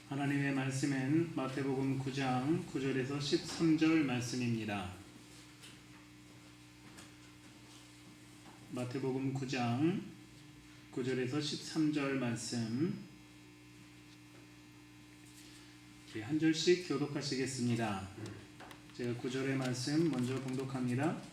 하나님의 말씀은 마태복음 9장 9절에서 13절 말씀입니다. 마태복음 9장 9절에서 13절 말씀 한 절씩 교독하시겠습니다. 제가 9절의 말씀 먼저 봉독합니다.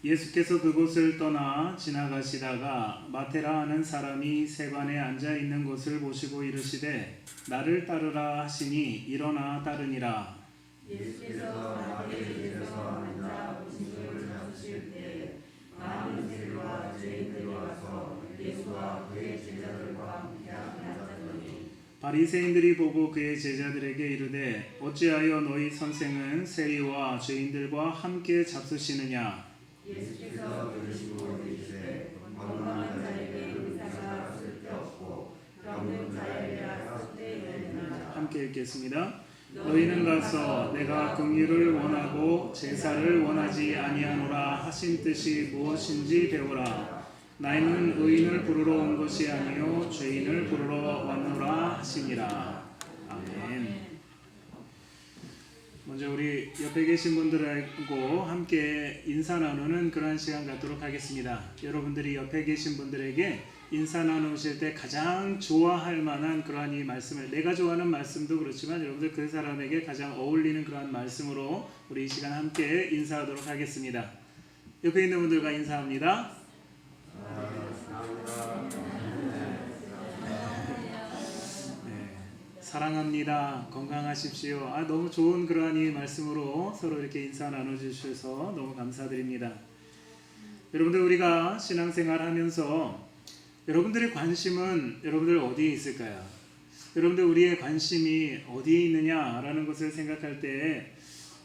예수께서 그곳을 떠나 지나가시다가 마테라 하는 사람이 세관에 앉아 있는 곳을 보시고 이르시되 나를 따르라 하시니 일어나 따르니라. 예수께서 마태에게서 앉아 음식을 나누실 때 많은 세리와 죄인들이 와서 예수와 그의 제자들과 함께 앉았더니 바리새인들이 보고 그의 제자들에게 이르되 어찌하여 너희 선생은 세리와 죄인들과 함께 잡수시느냐. 예수께서 들으시고 이르시되 건강한 자에게 의사가 쓸데없고 병든 자에게야 쓸데있느니라. 함께 읽겠습니다. 너희는 가서 내가 긍휼을 원하고 제사를 원하지 아니하노라 하신 뜻이 무엇인지 배우라. 나는 의인을 부르러 온 것이 아니요 죄인을 부르러 왔노라 하시니라. 아멘. 먼저 우리 옆에 계신 분들하고 함께 인사 나누는 그러한 시간 갖도록 하겠습니다. 여러분들이 옆에 계신 분들에게 인사 나누실 때 가장 좋아할 만한 그러한 이 말씀을, 내가 좋아하는 말씀도 그렇지만 여러분들 그 사람에게 가장 어울리는 그러한 말씀으로 우리 이 시간 함께 인사하도록 하겠습니다. 옆에 있는 분들과 인사합니다. 사랑합니다. 건강하십시오. 너무 좋은 그러한 이 말씀으로 서로 이렇게 인사 나눠주셔서 너무 감사드립니다. 여러분들, 우리가 신앙생활 하면서 여러분들의 관심은 여러분들 어디에 있을까요? 여러분들, 우리의 관심이 어디에 있느냐라는 것을 생각할 때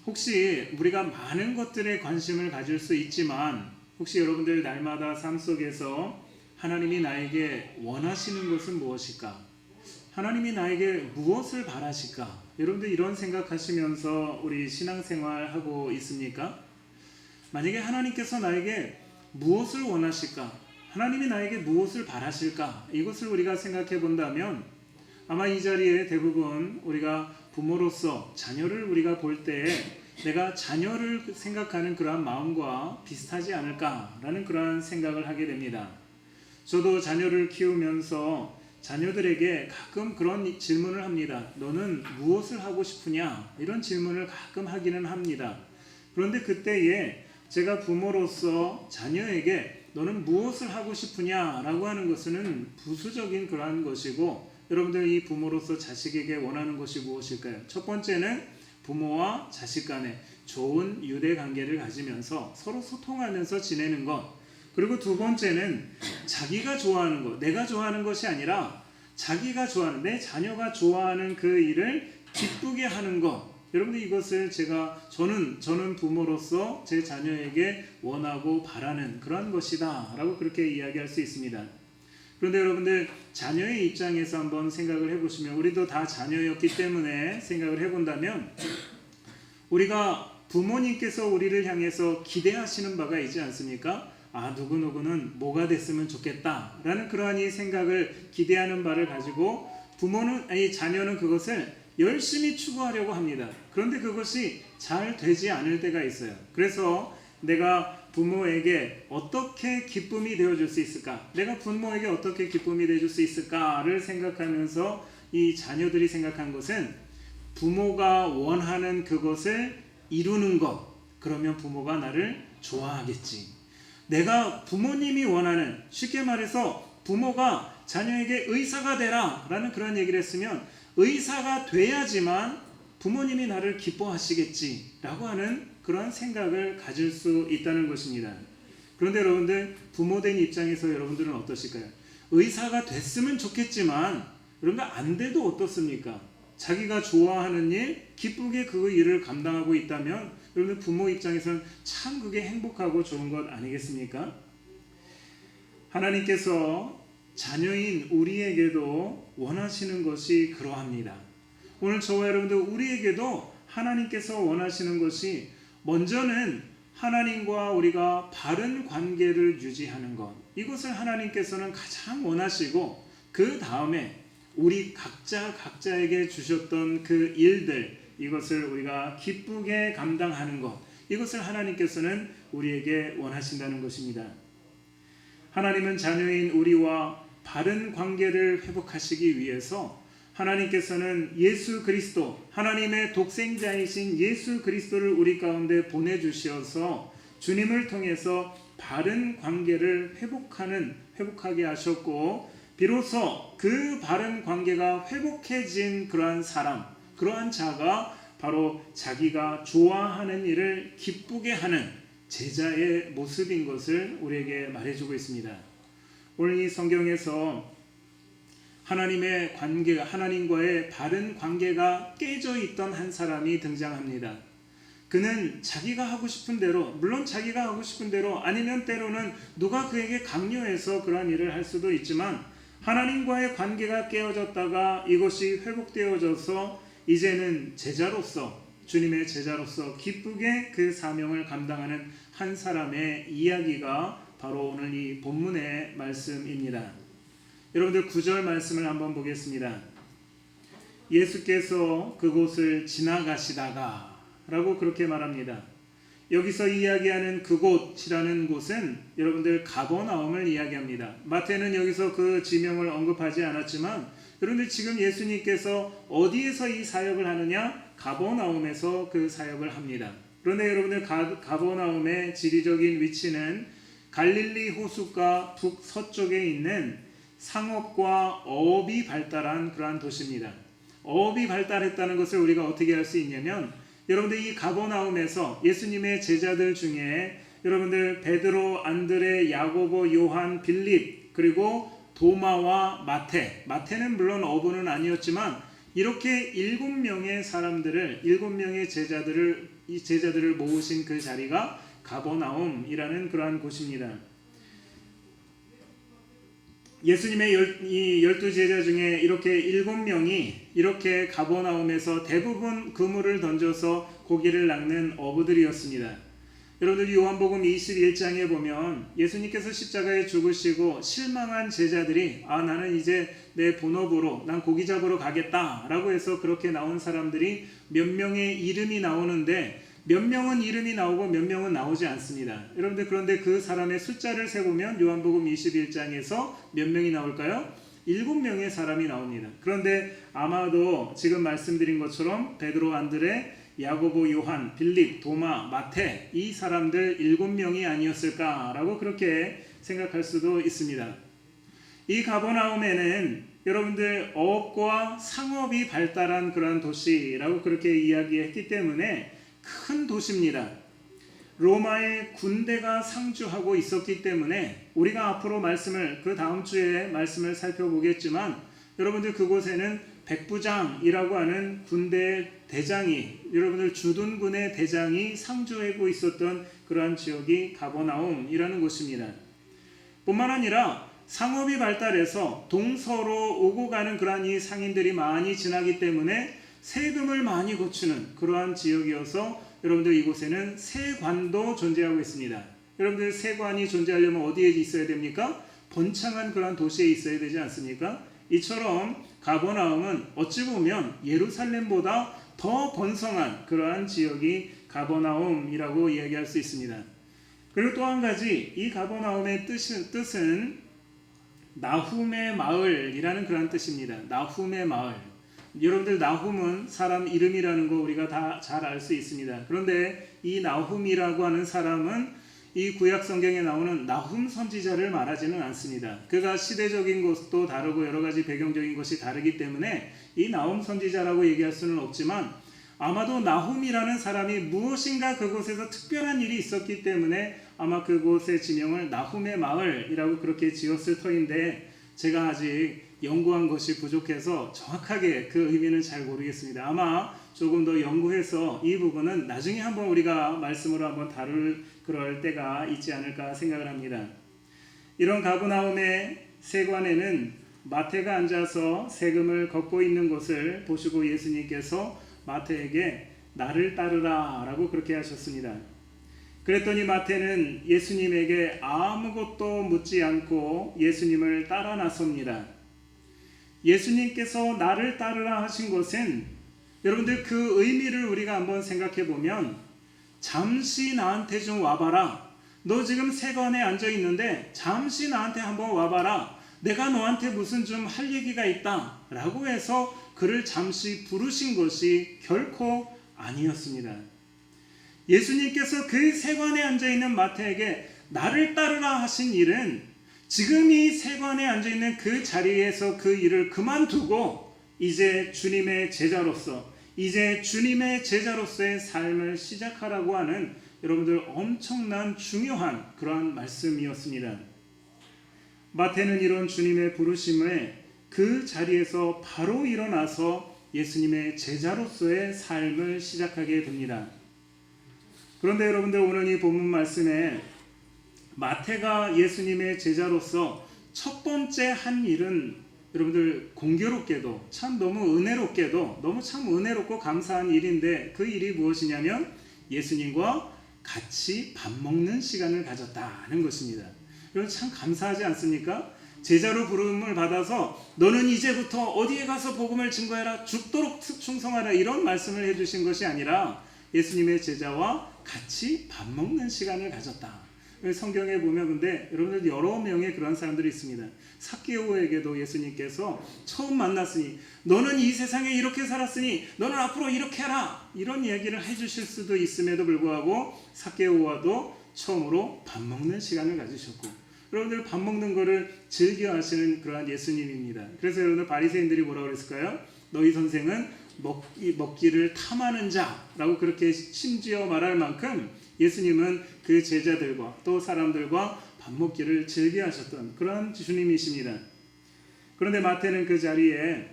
혹시 우리가 많은 것들에 관심을 가질 수 있지만 혹시 여러분들 날마다 삶 속에서 하나님이 나에게 원하시는 것은 무엇일까? 하나님이 나에게 무엇을 바라실까? 여러분들 이런 생각하시면서 우리 신앙생활 하고 있습니까? 만약에 하나님께서 나에게 무엇을 원하실까? 하나님이 나에게 무엇을 바라실까? 이것을 우리가 생각해 본다면 아마 이 자리에 대부분 우리가 부모로서 자녀를 우리가 볼 때 내가 자녀를 생각하는 그러한 마음과 비슷하지 않을까라는 그러한 생각을 하게 됩니다. 저도 자녀를 키우면서 자녀들에게 가끔 그런 질문을 합니다. 너는 무엇을 하고 싶으냐? 이런 질문을 가끔 하기는 합니다. 그런데 그때에 제가 부모로서 자녀에게 너는 무엇을 하고 싶으냐? 라고 하는 것은 부수적인 그러한 것이고, 여러분들 이 부모로서 자식에게 원하는 것이 무엇일까요? 첫 번째는 부모와 자식 간에 좋은 유대 관계를 가지면서 서로 소통하면서 지내는 것. 그리고 두 번째는 자기가 좋아하는 것, 내가 좋아하는 것이 아니라 자기가 좋아하는, 내 자녀가 좋아하는 그 일을 기쁘게 하는 것. 여러분들 이것을 저는 부모로서 제 자녀에게 원하고 바라는 그런 것이다 라고 그렇게 이야기할 수 있습니다. 그런데 여러분들 자녀의 입장에서 한번 생각을 해보시면, 우리도 다 자녀였기 때문에 생각을 해본다면 우리가 부모님께서 우리를 향해서 기대하시는 바가 있지 않습니까? 누구누구는 뭐가 됐으면 좋겠다 라는 그러한 이 생각을 기대하는 바를 가지고 자녀는 그것을 열심히 추구하려고 합니다. 그런데 그것이 잘 되지 않을 때가 있어요. 그래서 내가 부모에게 어떻게 기쁨이 되어줄 수 있을까? 내가 부모에게 어떻게 기쁨이 되어줄 수 있을까를 생각하면서 이 자녀들이 생각한 것은 부모가 원하는 그것을 이루는 것, 그러면 부모가 나를 좋아하겠지. 내가 부모님이 원하는, 쉽게 말해서 부모가 자녀에게 의사가 되라 라는 그런 얘기를 했으면 의사가 돼야지만 부모님이 나를 기뻐하시겠지 라고 하는 그런 생각을 가질 수 있다는 것입니다. 그런데 여러분들, 부모된 입장에서 여러분들은 어떠실까요? 의사가 됐으면 좋겠지만 여러분들 안 돼도 어떻습니까? 자기가 좋아하는 일, 기쁘게 그 일을 감당하고 있다면 여러분 부모 입장에서는 참 그게 행복하고 좋은 것 아니겠습니까? 하나님께서 자녀인 우리에게도 원하시는 것이 그러합니다. 오늘 저와 여러분들, 우리에게도 하나님께서 원하시는 것이 먼저는 하나님과 우리가 바른 관계를 유지하는 것, 이것을 하나님께서는 가장 원하시고 그 다음에 우리 각자에게 주셨던 그 일들, 이것을 우리가 기쁘게 감당하는 것, 이것을 하나님께서는 우리에게 원하신다는 것입니다. 하나님은 자녀인 우리와 바른 관계를 회복하시기 위해서 하나님께서는 예수 그리스도, 하나님의 독생자이신 예수 그리스도를 우리 가운데 보내주셔서 주님을 통해서 바른 관계를 회복하게 하셨고, 비로소 그 바른 관계가 회복해진 그러한 사람, 그러한 자가 바로 자기가 좋아하는 일을 기쁘게 하는 제자의 모습인 것을 우리에게 말해주고 있습니다. 오늘 이 성경에서 하나님과의 바른 관계가 깨져 있던 한 사람이 등장합니다. 그는 자기가 하고 싶은 대로, 물론 자기가 하고 싶은 대로, 아니면 때로는 누가 그에게 강요해서 그러한 일을 할 수도 있지만, 하나님과의 관계가 깨어졌다가 이것이 회복되어져서 이제는 주님의 제자로서 기쁘게 그 사명을 감당하는 한 사람의 이야기가 바로 오늘 이 본문의 말씀입니다. 여러분들 9절 말씀을 한번 보겠습니다. 예수께서 그곳을 지나가시다가 라고 그렇게 말합니다. 여기서 이야기하는 그곳이라는 곳은 여러분들 가버나움을 이야기합니다. 마태는 여기서 그 지명을 언급하지 않았지만, 여러분들 지금 예수님께서 어디에서 이 사역을 하느냐? 가버나움에서 그 사역을 합니다. 그런데 여러분들 가버나움의 지리적인 위치는 갈릴리 호숫가 북서쪽에 있는 상업과 어업이 발달한 그러한 도시입니다. 어업이 발달했다는 것을 우리가 어떻게 알 수 있냐면, 여러분들 이 가버나움에서 예수님의 제자들 중에 여러분들 베드로, 안드레, 야고보, 요한, 빌립, 그리고 도마와 마태는 물론 어부는 아니었지만 이렇게 7명의 제자들을 모으신 그 자리가 가버나움이라는 그러한 곳입니다. 예수님의 12제자 중에 이렇게 7명이 이렇게 가버나움에서 대부분 그물을 던져서 고기를 낚는 어부들이었습니다. 여러분들 요한복음 21장에 보면 예수님께서 십자가에 죽으시고 실망한 제자들이 나는 이제 내 본업으로 난 고기 잡으러 가겠다 라고 해서 그렇게 나온 사람들이 몇 명의 이름이 나오는데, 몇 명은 이름이 나오고 몇 명은 나오지 않습니다. 여러분들 그런데 그 사람의 숫자를 세보면 요한복음 21장에서 몇 명이 나올까요? 7명의 사람이 나옵니다. 그런데 아마도 지금 말씀드린 것처럼 베드로, 안드레, 야고보, 요한, 빌립, 도마, 마태, 이 사람들 7명이 아니었을까라고 그렇게 생각할 수도 있습니다. 이 가버나움에는 여러분들 어업과 상업이 발달한 그러한 도시라고 그렇게 이야기했기 때문에 큰 도시입니다. 로마의 군대가 상주하고 있었기 때문에 우리가 앞으로 그 다음 주에 말씀을 살펴보겠지만, 여러분들 그곳에는 백부장이라고 하는 군대 대장이, 여러분들 주둔군의 대장이 상주하고 있었던 그러한 지역이 가버나움이라는 곳입니다. 뿐만 아니라 상업이 발달해서 동서로 오고 가는 그러한 이 상인들이 많이 지나기 때문에 세금을 많이 거치는 그러한 지역이어서 여러분들 이곳에는 세관도 존재하고 있습니다. 여러분들 세관이 존재하려면 어디에 있어야 됩니까? 번창한 그러한 도시에 있어야 되지 않습니까? 이처럼 가버나움은 어찌 보면 예루살렘보다 더 번성한 그러한 지역이 가버나움이라고 이야기할 수 있습니다. 그리고 또 한 가지, 이 가버나움의 뜻은 나훔의 마을이라는 그런 뜻입니다. 나훔의 마을. 여러분들 나훔은 사람 이름이라는 거 우리가 다 잘 알 수 있습니다. 그런데 이 나훔이라고 하는 사람은 이 구약 성경에 나오는 나훔 선지자를 말하지는 않습니다. 그가 시대적인 것도 다르고 여러 가지 배경적인 것이 다르기 때문에 이 나훔 선지자라고 얘기할 수는 없지만, 아마도 나훔이라는 사람이 무엇인가 그곳에서 특별한 일이 있었기 때문에 아마 그곳의 지명을 나훔의 마을이라고 그렇게 지었을 터인데, 제가 아직 연구한 것이 부족해서 정확하게 그 의미는 잘 모르겠습니다. 아마 조금 더 연구해서 이 부분은 나중에 한번 우리가 말씀으로 한번 다룰 그럴 때가 있지 않을까 생각을 합니다. 이런 가버나움의 세관에는 마태가 앉아서 세금을 걷고 있는 것을 보시고 예수님께서 마태에게 나를 따르라 라고 그렇게 하셨습니다. 그랬더니 마태는 예수님에게 아무것도 묻지 않고 예수님을 따라 나섭니다. 예수님께서 나를 따르라 하신 것은 여러분들 그 의미를 우리가 한번 생각해 보면 잠시 나한테 좀 와봐라. 너 지금 세관에 앉아 있는데 잠시 나한테 한번 와봐라. 내가 너한테 무슨 좀 할 얘기가 있다 라고 해서 그를 잠시 부르신 것이 결코 아니었습니다. 예수님께서 그 세관에 앉아있는 마태에게 나를 따르라 하신 일은 지금 이 세관에 앉아있는 그 자리에서 그 일을 그만두고 이제 주님의 제자로서의 삶을 시작하라고 하는 여러분들 엄청난 중요한 그러한 말씀이었습니다. 마태는 이런 주님의 부르심에 그 자리에서 바로 일어나서 예수님의 제자로서의 삶을 시작하게 됩니다. 그런데 여러분들 오늘 이 본문 말씀에 마태가 예수님의 제자로서 첫 번째 한 일은 여러분들 공교롭게도 참 너무 은혜롭고 감사한 일인데 그 일이 무엇이냐면 예수님과 같이 밥 먹는 시간을 가졌다는 것입니다. 여러분 참 감사하지 않습니까? 제자로 부름을 받아서 너는 이제부터 어디에 가서 복음을 증거해라, 죽도록 충성하라 이런 말씀을 해주신 것이 아니라 예수님의 제자와 같이 밥 먹는 시간을 가졌다. 성경에 보면 근데 여러분들 여러 명의 그런 사람들이 있습니다. 삭개오에게도 예수님께서 처음 만났으니 너는 이 세상에 이렇게 살았으니 너는 앞으로 이렇게 하라 이런 얘기를 해주실 수도 있음에도 불구하고 삭개오와도 처음으로 밥 먹는 시간을 가지셨고 여러분들 밥 먹는 거를 즐겨 하시는 그러한 예수님입니다. 그래서 여러분들 바리새인들이 뭐라고 그랬을까요? 너희 선생은 먹기를 탐하는 자라고 그렇게 심지어 말할 만큼 예수님은 그 제자들과 또 사람들과 밥 먹기를 즐겨 하셨던 그런 주님이십니다. 그런데 마태는 그 자리에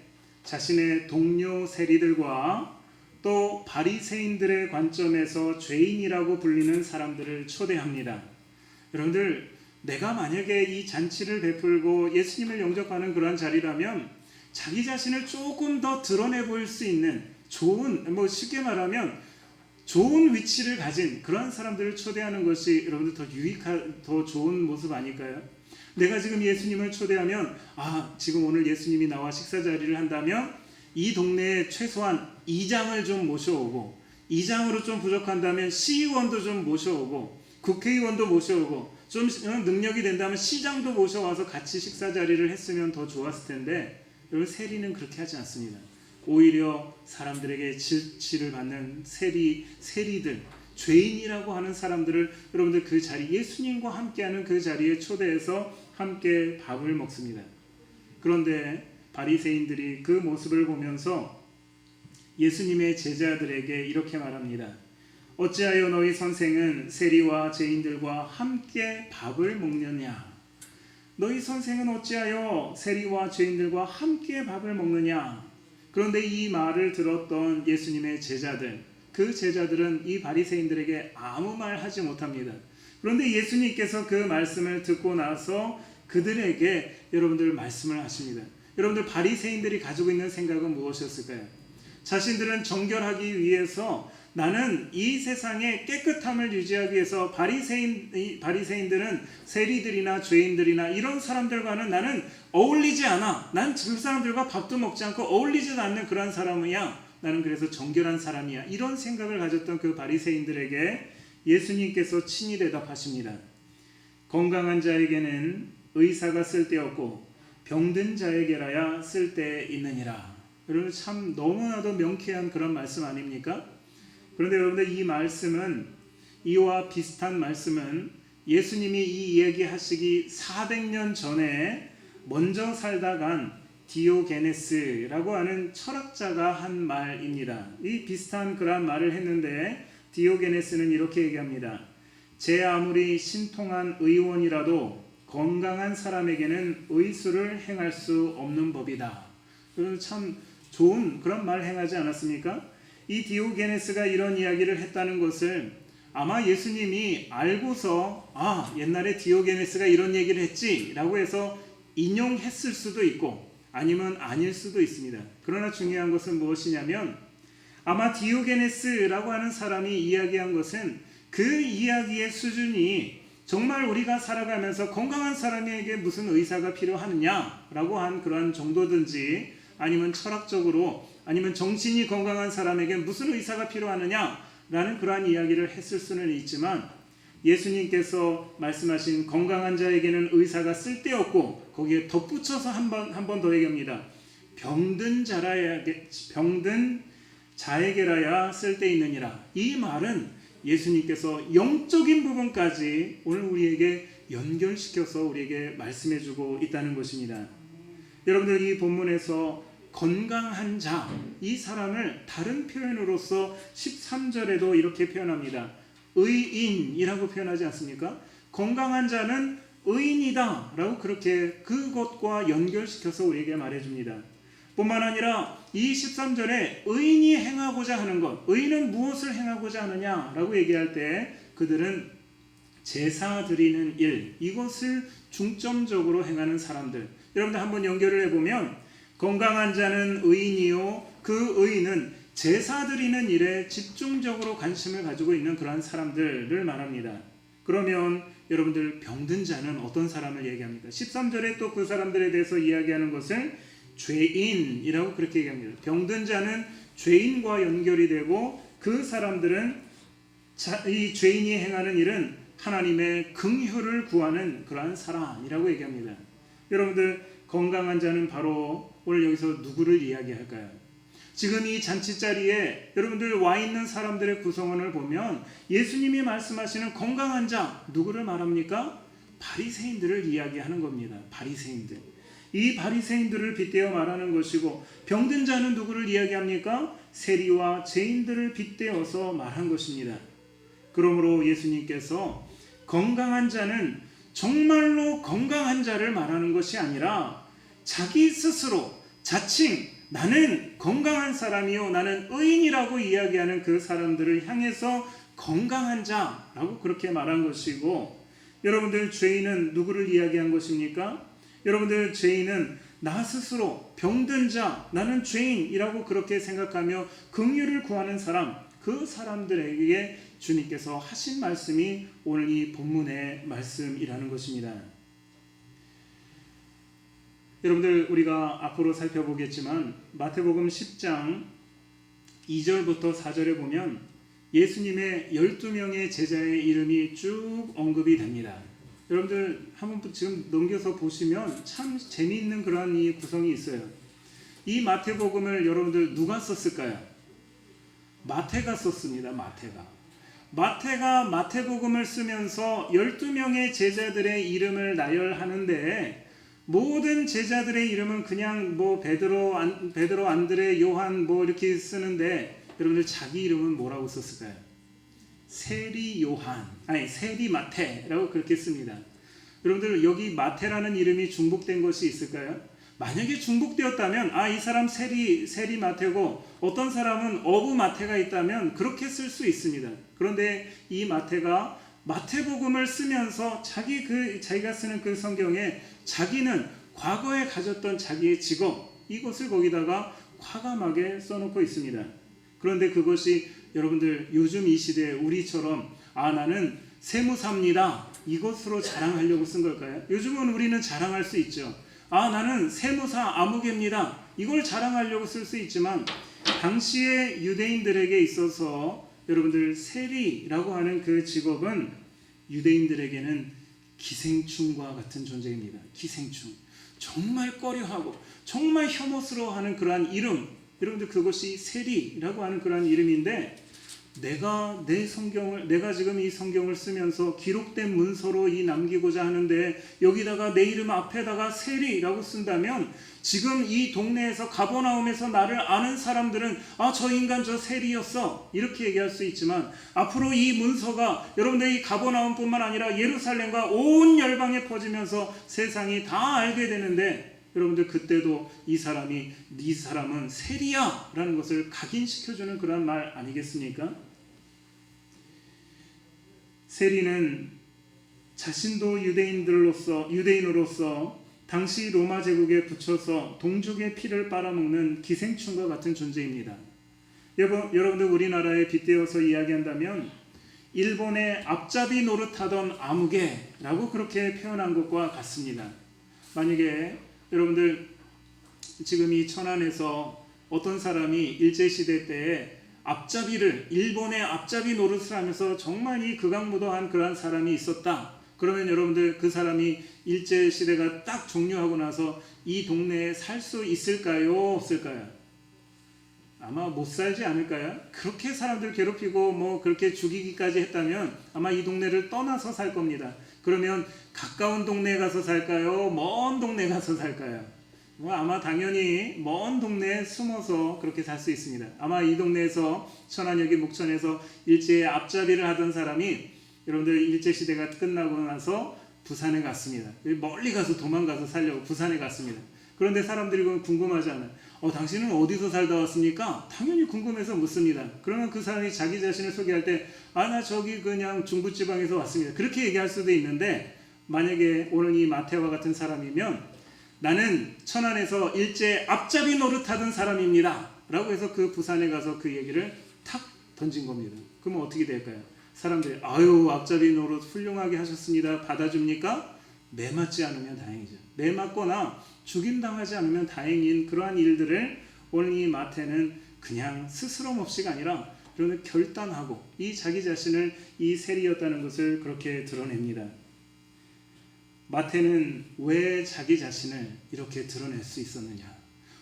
자신의 동료 세리들과 또 바리새인들의 관점에서 죄인이라고 불리는 사람들을 초대합니다. 여러분들 내가 만약에 이 잔치를 베풀고 예수님을 영접하는 그런 자리라면 자기 자신을 조금 더 드러내 보일 수 있는 좋은 쉽게 말하면 좋은 위치를 가진 그런 사람들을 초대하는 것이 여러분들 더 좋은 모습 아닐까요? 내가 지금 예수님을 초대하면 지금 오늘 예수님이 나와 식사 자리를 한다면 이 동네에 최소한 이장을 좀 모셔오고 이장으로 좀 부족한다면 시의원도 좀 모셔오고 국회의원도 모셔오고 좀 능력이 된다면 시장도 모셔와서 같이 식사 자리를 했으면 더 좋았을 텐데 여러분 세리는 그렇게 하지 않습니다. 오히려 사람들에게 질치를 받는 세리들, 죄인이라고 하는 사람들을 여러분들 그 자리 예수님과 함께하는 그 자리에 초대해서 함께 밥을 먹습니다. 그런데 바리새인들이 그 모습을 보면서 예수님의 제자들에게 이렇게 말합니다. 어찌하여 너희 선생은 세리와 죄인들과 함께 밥을 먹느냐? 너희 선생은 어찌하여 세리와 죄인들과 함께 밥을 먹느냐? 그런데 이 말을 들었던 예수님의 제자들, 그 제자들은 이 바리새인들에게 아무 말 하지 못합니다. 그런데 예수님께서 그 말씀을 듣고 나서 그들에게 여러분들 말씀을 하십니다. 여러분들 바리새인들이 가지고 있는 생각은 무엇이었을까요? 자신들은 정결하기 위해서 나는 이 세상의 깨끗함을 유지하기 위해서 바리새인들은 세리들이나 죄인들이나 이런 사람들과는 나는 어울리지 않아. 난 그 사람들과 밥도 먹지 않고 어울리지도 않는 그런 사람이야. 나는 그래서 정결한 사람이야. 이런 생각을 가졌던 그 바리새인들에게 예수님께서 친히 대답하십니다. 건강한 자에게는 의사가 쓸데없고 병든 자에게라야 쓸데있느니라. 여러분 참 너무나도 명쾌한 그런 말씀 아닙니까? 그런데 여러분들 이 말씀은 이와 비슷한 말씀은 예수님이 이 이야기하시기 400년 전에 먼저 살다 간 디오게네스라고 하는 철학자가 한 말입니다. 이 비슷한 그런 말을 했는데 디오게네스는 이렇게 얘기합니다. 제 아무리 신통한 의원이라도 건강한 사람에게는 의술을 행할 수 없는 법이다. 참 좋은 그런 말 행하지 않았습니까? 이 디오게네스가 이런 이야기를 했다는 것을 아마 예수님이 알고서 옛날에 디오게네스가 이런 얘기를 했지 라고 해서 인용했을 수도 있고 아니면 아닐 수도 있습니다. 그러나 중요한 것은 무엇이냐면 아마 디오게네스라고 하는 사람이 이야기한 것은 그 이야기의 수준이 정말 우리가 살아가면서 건강한 사람에게 무슨 의사가 필요하느냐라고 한 그러한 정도든지, 아니면 철학적으로, 아니면 정신이 건강한 사람에게 무슨 의사가 필요하느냐라는 그러한 이야기를 했을 수는 있지만, 예수님께서 말씀하신 건강한 자에게는 의사가 쓸데없고, 거기에 덧붙여서 한 번 더 얘기합니다. 병든 자에게라야 쓸데있느니라. 이 말은 예수님께서 영적인 부분까지 오늘 우리에게 연결시켜서 우리에게 말씀해주고 있다는 것입니다. 여러분들, 이 본문에서 건강한 자, 이 사람을 다른 표현으로서 13절에도 이렇게 표현합니다. 의인이라고 표현하지 않습니까? 건강한 자는 의인이다 라고 그렇게 그것과 연결시켜서 우리에게 말해줍니다. 뿐만 아니라 이 13절에 의인이 행하고자 하는 것, 의인은 무엇을 행하고자 하느냐 라고 얘기할 때 그들은 제사 드리는 일, 이것을 중점적으로 행하는 사람들. 여러분들 한번 연결을 해보면, 건강한 자는 의인이요, 그 의인은 제사 드리는 일에 집중적으로 관심을 가지고 있는 그러한 사람들을 말합니다. 그러면 여러분들, 병든 자는 어떤 사람을 얘기합니까? 13절에 또 그 사람들에 대해서 이야기하는 것을 죄인이라고 그렇게 얘기합니다. 병든 자는 죄인과 연결이 되고, 그 사람들은 이 죄인이 행하는 일은 하나님의 긍휼을 구하는 그러한 사람이라고 얘기합니다. 여러분들, 건강한 자는 바로 오늘 여기서 누구를 이야기할까요? 지금 이 잔치자리에 여러분들 와 있는 사람들의 구성원을 보면 예수님이 말씀하시는 건강한 자, 누구를 말합니까? 바리새인들을 이야기하는 겁니다. 바리새인들. 이 바리새인들을 빗대어 말하는 것이고, 병든 자는 누구를 이야기합니까? 세리와 죄인들을 빗대어서 말한 것입니다. 그러므로 예수님께서 건강한 자는 정말로 건강한 자를 말하는 것이 아니라 자기 스스로 자칭 나는 건강한 사람이요, 나는 의인이라고 이야기하는 그 사람들을 향해서 건강한 자라고 그렇게 말한 것이고, 여러분들, 죄인은 누구를 이야기한 것입니까? 여러분들, 죄인은 나 스스로 병든 자, 나는 죄인이라고 그렇게 생각하며 긍휼을 구하는 사람, 그 사람들에게 주님께서 하신 말씀이 오늘 이 본문의 말씀이라는 것입니다. 여러분들, 우리가 앞으로 살펴보겠지만 마태복음 10장 2절부터 4절에 보면 예수님의 12명의 제자의 이름이 쭉 언급이 됩니다. 여러분들, 한번 지금 넘겨서 보시면 참 재미있는 그런 이 구성이 있어요. 이 마태복음을 여러분들 누가 썼을까요? 마태가 썼습니다. 마태가 마태복음을 쓰면서 12명의 제자들의 이름을 나열하는데, 모든 제자들의 이름은 그냥 뭐 베드로, 안드레, 요한 뭐 이렇게 쓰는데, 여러분들 자기 이름은 뭐라고 썼을까요? 세리 마태라고 그렇게 씁니다. 여러분들, 여기 마태라는 이름이 중복된 것이 있을까요? 만약에 중복되었다면 이 사람 세리 마태고 어떤 사람은 어부 마태가 있다면 그렇게 쓸 수 있습니다. 그런데 이 마태가 마태복음을 쓰면서 자기가 쓰는 그 성경에 자기는 과거에 가졌던 자기의 직업, 이것을 거기다가 과감하게 써놓고 있습니다. 그런데 그것이 여러분들, 요즘 이 시대에 우리처럼 나는 세무사입니다, 이것으로 자랑하려고 쓴 걸까요? 요즘은 우리는 자랑할 수 있죠. 나는 세무사 아무개입니다, 이걸 자랑하려고 쓸 수 있지만, 당시의 유대인들에게 있어서 여러분들, 세리라고 하는 그 직업은 유대인들에게는 기생충과 같은 존재입니다. 기생충. 정말 꺼려하고 정말 혐오스러워하는 그러한 이름, 여러분들, 그것이 세리라고 하는 그러한 이름인데, 내가 지금 이 성경을 쓰면서 기록된 문서로 남기고자 하는데 여기다가 내 이름 앞에다가 세리라고 쓴다면, 지금 이 동네에서 가버나움에서 나를 아는 사람들은 저 인간 저 세리였어, 이렇게 얘기할 수 있지만, 앞으로 이 문서가 여러분들 이 가버나움뿐만 아니라 예루살렘과 온 열방에 퍼지면서 세상이 다 알게 되는데, 여러분들, 그때도 이 사람은 세리야 라는 것을 각인시켜주는 그런 말 아니겠습니까? 세리는 자신도 유대인으로서 당시 로마 제국에 붙여서 동족의 피를 빨아먹는 기생충과 같은 존재입니다. 여러분들, 우리나라에 빗대어서 이야기한다면 일본의 앞잡이 노릇하던 아무개라고 그렇게 표현한 것과 같습니다. 만약에 여러분들 지금 이 천안에서 어떤 사람이 일제시대 때에 일본의 앞잡이 노릇을 하면서 정말 이 극악무도한 그러한 사람이 있었다. 그러면 여러분들 그 사람이 일제시대가 딱 종료하고 나서 이 동네에 살 수 있을까요? 없을까요? 아마 못 살지 않을까요? 그렇게 사람들 괴롭히고 뭐 그렇게 죽이기까지 했다면 아마 이 동네를 떠나서 살 겁니다. 그러면 가까운 동네에 가서 살까요? 먼 동네에 가서 살까요? 아마 당연히 먼 동네에 숨어서 그렇게 살 수 있습니다. 아마 이 동네에서 천안여기 목천에서 일제의 앞잡이를 하던 사람이 여러분들 일제시대가 끝나고 나서 부산에 갔습니다. 멀리 가서 도망가서 살려고 부산에 갔습니다. 그런데 사람들이 궁금하잖아요. 당신은 어디서 살다 왔습니까? 당연히 궁금해서 묻습니다. 그러면 그 사람이 자기 자신을 소개할 때 나 저기 그냥 중부지방에서 왔습니다. 그렇게 얘기할 수도 있는데 만약에 오늘 이 마태와 같은 사람이면 나는 천안에서 일제 앞잡이 노릇하던 사람입니다. 라고 해서 그 부산에 가서 그 얘기를 탁 던진 겁니다. 그러면 어떻게 될까요? 사람들이 앞잡이 노릇 훌륭하게 하셨습니다. 받아줍니까? 매 맞지 않으면 다행이죠. 매 맞거나 죽임당하지 않으면 다행인 그러한 일들을 오늘 이 마태는 그냥 스스럼 없이가 아니라 그러면 결단하고 이 자기 자신을 이 세리였다는 것을 그렇게 드러냅니다. 마태는 왜 자기 자신을 이렇게 드러낼 수 있었느냐?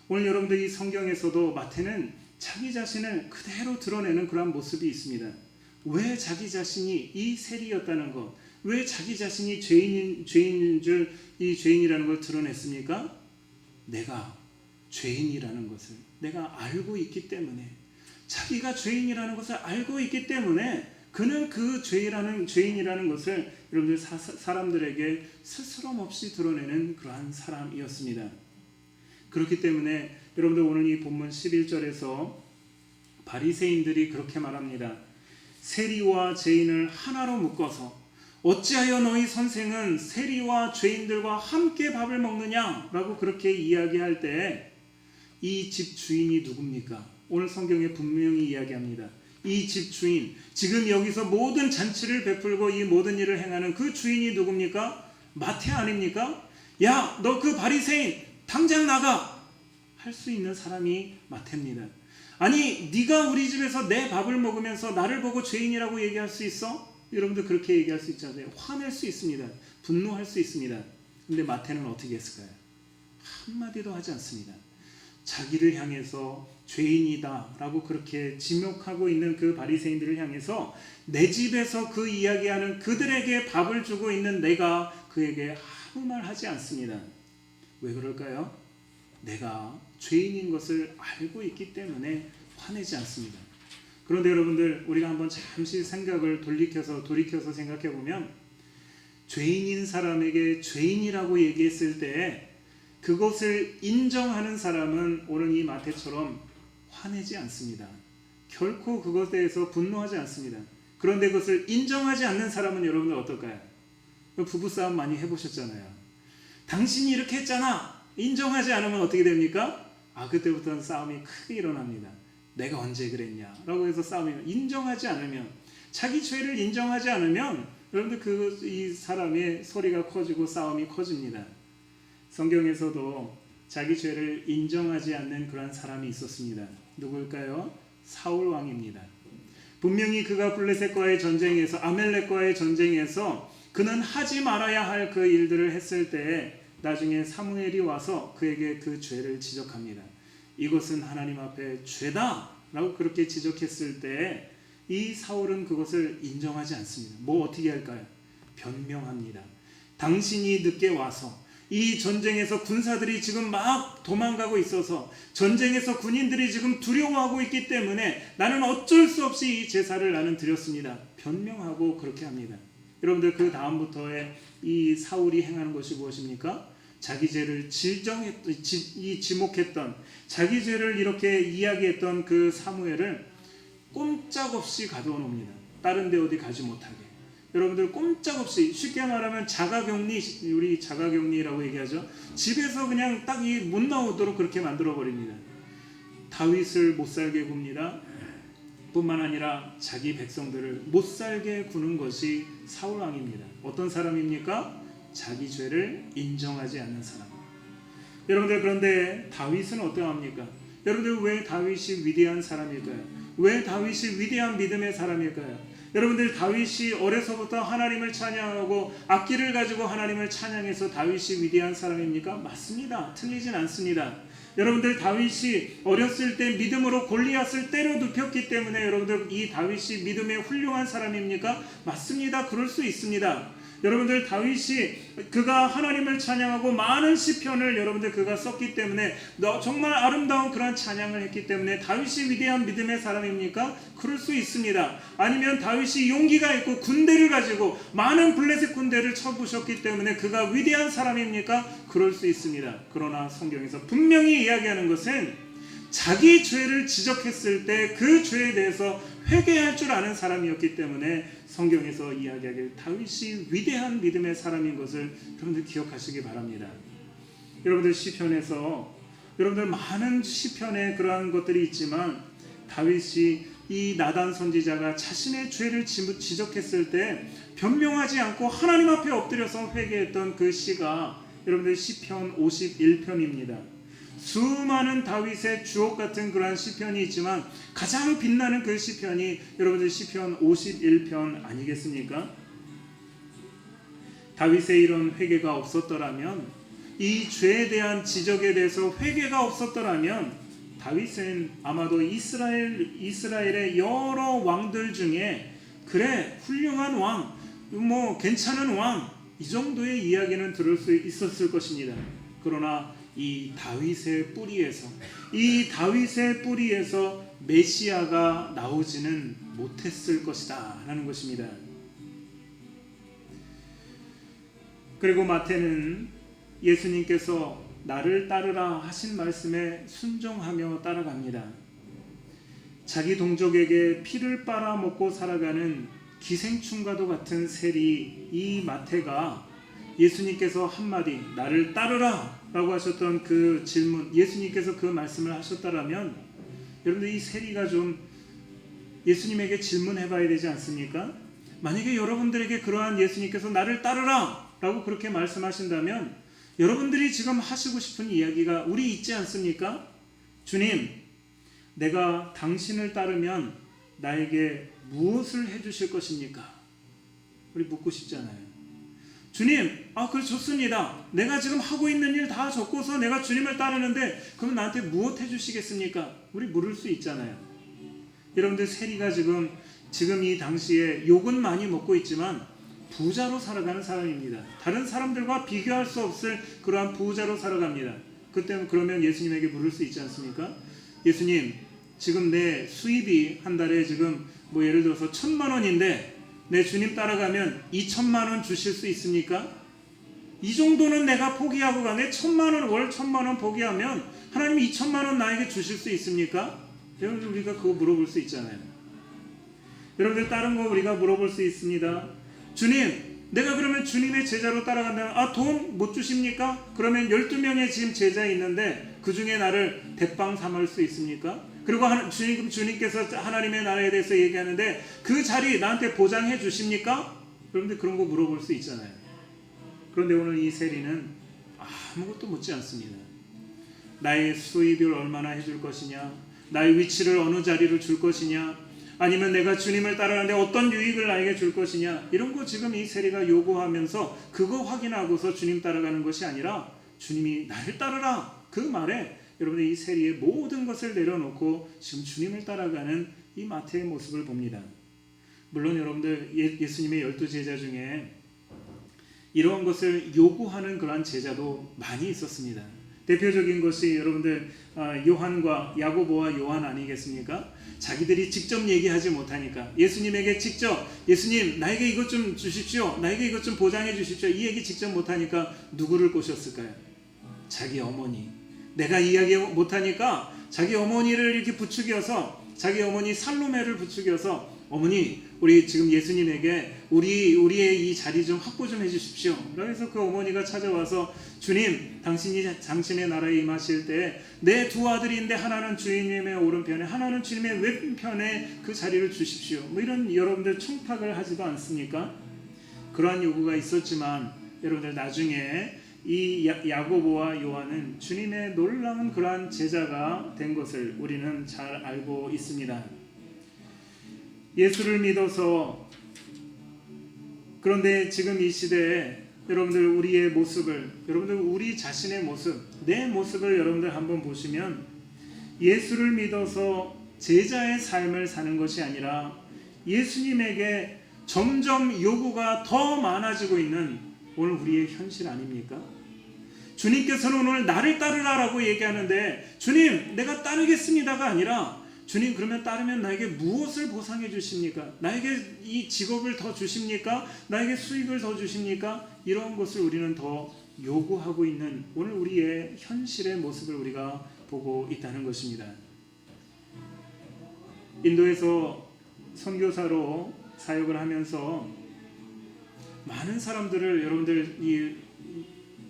오늘 여러분들 이 성경에서도 마태는 자기 자신을 그대로 드러내는 그러한 모습이 있습니다. 왜 자기 자신이 이 세리였다는 것, 왜 자기 자신이 죄인인 줄 이 죄인이라는 걸 드러냈습니까? 내가 죄인이라는 것을 내가 알고 있기 때문에, 자기가 죄인이라는 것을 알고 있기 때문에 그는 그 죄인이라는 것을 여러분들 사람들에게 스스럼 없이 드러내는 그러한 사람이었습니다. 그렇기 때문에 여러분들 오늘 이 본문 11절에서 바리새인들이 그렇게 말합니다. 세리와 죄인을 하나로 묶어서 어찌하여 너희 선생은 세리와 죄인들과 함께 밥을 먹느냐? 라고 그렇게 이야기할 때 이 집 주인이 누굽니까? 오늘 성경에 분명히 이야기합니다. 이 집 주인, 지금 여기서 모든 잔치를 베풀고 이 모든 일을 행하는 그 주인이 누굽니까? 마태 아닙니까? 야, 너 그 바리새인 당장 나가! 할 수 있는 사람이 마태입니다. 아니, 네가 우리 집에서 내 밥을 먹으면서 나를 보고 죄인이라고 얘기할 수 있어? 여러분들 그렇게 얘기할 수 있잖아요. 화낼 수 있습니다. 분노할 수 있습니다. 근데 마태는 어떻게 했을까요? 한마디도 하지 않습니다. 자기를 향해서 죄인이다 라고 그렇게 지목하고 있는 그 바리새인들을 향해서 내 집에서 그 이야기하는 그들에게 밥을 주고 있는 내가 그에게 아무 말 하지 않습니다. 왜 그럴까요? 내가 죄인인 것을 알고 있기 때문에 화내지 않습니다. 그런데 여러분들 우리가 한번 잠시 생각을 돌이켜서 생각해 보면 죄인인 사람에게 죄인이라고 얘기했을 때 그것을 인정하는 사람은 오늘 이 마태처럼 화내지 않습니다. 결코 그것에 대해서 분노하지 않습니다. 그런데 그것을 인정하지 않는 사람은 여러분들 어떨까요? 부부싸움 많이 해보셨잖아요. 당신이 이렇게 했잖아. 인정하지 않으면 어떻게 됩니까? 그때부터는 싸움이 크게 일어납니다. 내가 언제 그랬냐 라고 해서 싸움이 인정하지 않으면, 자기 죄를 인정하지 않으면 여러분들 이 사람의 소리가 커지고 싸움이 커집니다. 성경에서도 자기 죄를 인정하지 않는 그러한 사람이 있었습니다. 누굴까요? 사울 왕입니다. 분명히 그가 블레셋과의 전쟁에서, 아멜렉과의 전쟁에서 그는 하지 말아야 할 그 일들을 했을 때 나중에 사무엘이 와서 그에게 그 죄를 지적합니다. 이것은 하나님 앞에 죄다 라고 그렇게 지적했을 때 이 사울은 그것을 인정하지 않습니다. 어떻게 할까요? 변명합니다. 당신이 늦게 와서 이 전쟁에서 군사들이 지금 막 도망가고 있어서 전쟁에서 군인들이 지금 두려워하고 있기 때문에 나는 어쩔 수 없이 이 제사를 나는 드렸습니다. 변명하고 그렇게 합니다. 여러분들 그 다음부터의 이 사울이 행하는 것이 무엇입니까? 자기 죄를 지목했던, 자기 죄를 이렇게 이야기했던 그 사무엘을 꼼짝없이 가두어 놓습니다. 다른 데 어디 가지 못하게. 여러분들 꼼짝없이, 쉽게 말하면 자가격리, 우리 자가격리라고 얘기하죠. 집에서 그냥 딱 못 나오도록 그렇게 만들어 버립니다. 다윗을 못 살게 굽니다. 뿐만 아니라 자기 백성들을 못살게 구는 것이 사울 왕입니다. 어떤 사람입니까? 자기 죄를 인정하지 않는 사람. 여러분들, 그런데 다윗은 어떠합니까? 여러분들, 왜 다윗이 위대한 사람일까요? 왜 다윗이 위대한 믿음의 사람일까요? 여러분들, 다윗이 어려서부터 하나님을 찬양하고 악기를 가지고 하나님을 찬양해서 다윗이 위대한 사람입니까? 맞습니다. 틀리진 않습니다. 여러분들, 다윗이 어렸을 때 믿음으로 골리앗을 때려 눕혔기 때문에 여러분들, 이 다윗이 믿음에 훌륭한 사람입니까? 맞습니다. 그럴 수 있습니다. 여러분들, 다윗이 그가 하나님을 찬양하고 많은 시편을 여러분들 그가 썼기 때문에 정말 아름다운 그런 찬양을 했기 때문에 다윗이 위대한 믿음의 사람입니까? 그럴 수 있습니다. 아니면 다윗이 용기가 있고 군대를 가지고 많은 블레셋 군대를 쳐부셨기 때문에 그가 위대한 사람입니까? 그럴 수 있습니다. 그러나 성경에서 분명히 이야기하는 것은 자기 죄를 지적했을 때 그 죄에 대해서 회개할 줄 아는 사람이었기 때문에 성경에서 이야기하길 다윗이 위대한 믿음의 사람인 것을 여러분들 기억하시기 바랍니다. 여러분들, 시편에서 여러분들 많은 시편에 그러한 것들이 있지만 다윗이 이 나단 선지자가 자신의 죄를 지적했을 때 변명하지 않고 하나님 앞에 엎드려서 회개했던 그 시가 여러분들 시편 51편입니다. 수많은 다윗의 주옥 같은 그러한 시편이 있지만 가장 빛나는 그 시편이 여러분들 시편 51편 아니겠습니까? 다윗의 이런 회개가 없었더라면, 이 죄에 대한 지적에 대해서 회개가 없었더라면 다윗은 아마도 이스라엘의 여러 왕들 중에 그래 훌륭한 왕, 뭐 괜찮은 왕, 이 정도의 이야기는 들을 수 있었을 것입니다. 그러나 이 다윗의 뿌리에서 메시아가 나오지는 못했을 것이다 라는 것입니다. 그리고 마태는 예수님께서 나를 따르라 하신 말씀에 순종하며 따라갑니다. 자기 동족에게 피를 빨아먹고 살아가는 기생충과도 같은 세리 이 마태가 예수님께서 한마디 나를 따르라 라고 하셨던 그 질문, 예수님께서 그 말씀을 하셨다라면 여러분들, 이 세리가 좀 예수님에게 질문해 봐야 되지 않습니까? 만약에 여러분들에게 그러한 예수님께서 나를 따르라 라고 그렇게 말씀하신다면 여러분들이 지금 하시고 싶은 이야기가 우리 있지 않습니까? 주님, 내가 당신을 따르면 나에게 무엇을 해주실 것입니까? 우리 묻고 싶잖아요. 주님, 그래 좋습니다. 내가 지금 하고 있는 일 다 적고서 내가 주님을 따르는데 그럼 나한테 무엇 해주시겠습니까? 우리 물을 수 있잖아요. 여러분들, 세리가 지금 이 당시에 욕은 많이 먹고 있지만 부자로 살아가는 사람입니다. 다른 사람들과 비교할 수 없을 그러한 부자로 살아갑니다. 그러면 예수님에게 물을 수 있지 않습니까? 예수님, 지금 내 수입이 한 달에 지금 뭐 예를 들어서 1,000만 원인데 내 주님 따라가면 2,000만 원 주실 수 있습니까? 이 정도는 내가 포기하고 가네. 1,000만 원, 월 1,000만 원 포기하면 하나님이 2,000만 원 나에게 주실 수 있습니까? 여러분들, 우리가 그거 물어볼 수 있잖아요. 여러분들, 다른 거 우리가 물어볼 수 있습니다. 주님, 내가 그러면 주님의 제자로 따라간다면 돈 못 주십니까? 그러면 12명의 지금 제자 있는데 그 중에 나를 대빵 삼을 수 있습니까? 그리고 주님께서 하나님의 나라에 대해서 얘기하는데 그 자리 나한테 보장해 주십니까? 그런데 그런 거 물어볼 수 있잖아요. 그런데 오늘 이 세리는 아무것도 묻지 않습니다. 나의 수입을 얼마나 해줄 것이냐, 나의 위치를 어느 자리로 줄 것이냐, 아니면 내가 주님을 따라가는데 어떤 유익을 나에게 줄 것이냐, 이런 거 지금 이 세리가 요구하면서 그거 확인하고서 주님 따라가는 것이 아니라 주님이 나를 따르라 그 말에 여러분들, 이 세리의 모든 것을 내려놓고 지금 주님을 따라가는 이 마태의 모습을 봅니다. 물론 여러분들, 예수님의 12제자 중에 이러한 것을 요구하는 그러한 제자도 많이 있었습니다. 대표적인 것이 여러분들 요한과 야고보와 요한 아니겠습니까? 자기들이 직접 얘기하지 못하니까 예수님에게 직접 예수님 나에게 이것 좀 주십시오, 나에게 이것 좀 보장해 주십시오, 이 얘기 직접 못하니까 누구를 꼬셨을까요? 자기 어머니. 내가 이야기 못하니까 자기 어머니를 이렇게 부추겨서, 자기 어머니 살로메를 부추겨서 어머니 우리 지금 예수님에게 우리의 이 자리 좀 확보 좀 해주십시오. 그래서 그 어머니가 찾아와서 주님 당신이 당신의 나라에 임하실 때 내 두 아들인데 하나는 주님의 오른편에 하나는 주님의 왼편에 그 자리를 주십시오. 뭐 이런 여러분들 청탁을 하지도 않습니까? 그러한 요구가 있었지만 여러분들 나중에 이 야고보와 요한은 주님의 놀라운 그러한 제자가 된 것을 우리는 잘 알고 있습니다. 예수를 믿어서 그런데 지금 이 시대에 여러분들 우리의 모습을 여러분들 우리 자신의 모습 내 모습을 여러분들 한번 보시면 예수를 믿어서 제자의 삶을 사는 것이 아니라 예수님에게 점점 요구가 더 많아지고 있는 오늘 우리의 현실 아닙니까? 주님께서는 오늘 나를 따르라라고 얘기하는데 주님 내가 따르겠습니다가 아니라 주님 그러면 따르면 나에게 무엇을 보상해 주십니까? 나에게 이 직업을 더 주십니까? 나에게 수익을 더 주십니까? 이런 것을 우리는 더 요구하고 있는 오늘 우리의 현실의 모습을 우리가 보고 있다는 것입니다. 인도에서 선교사로 사역을 하면서 많은 사람들을 여러분들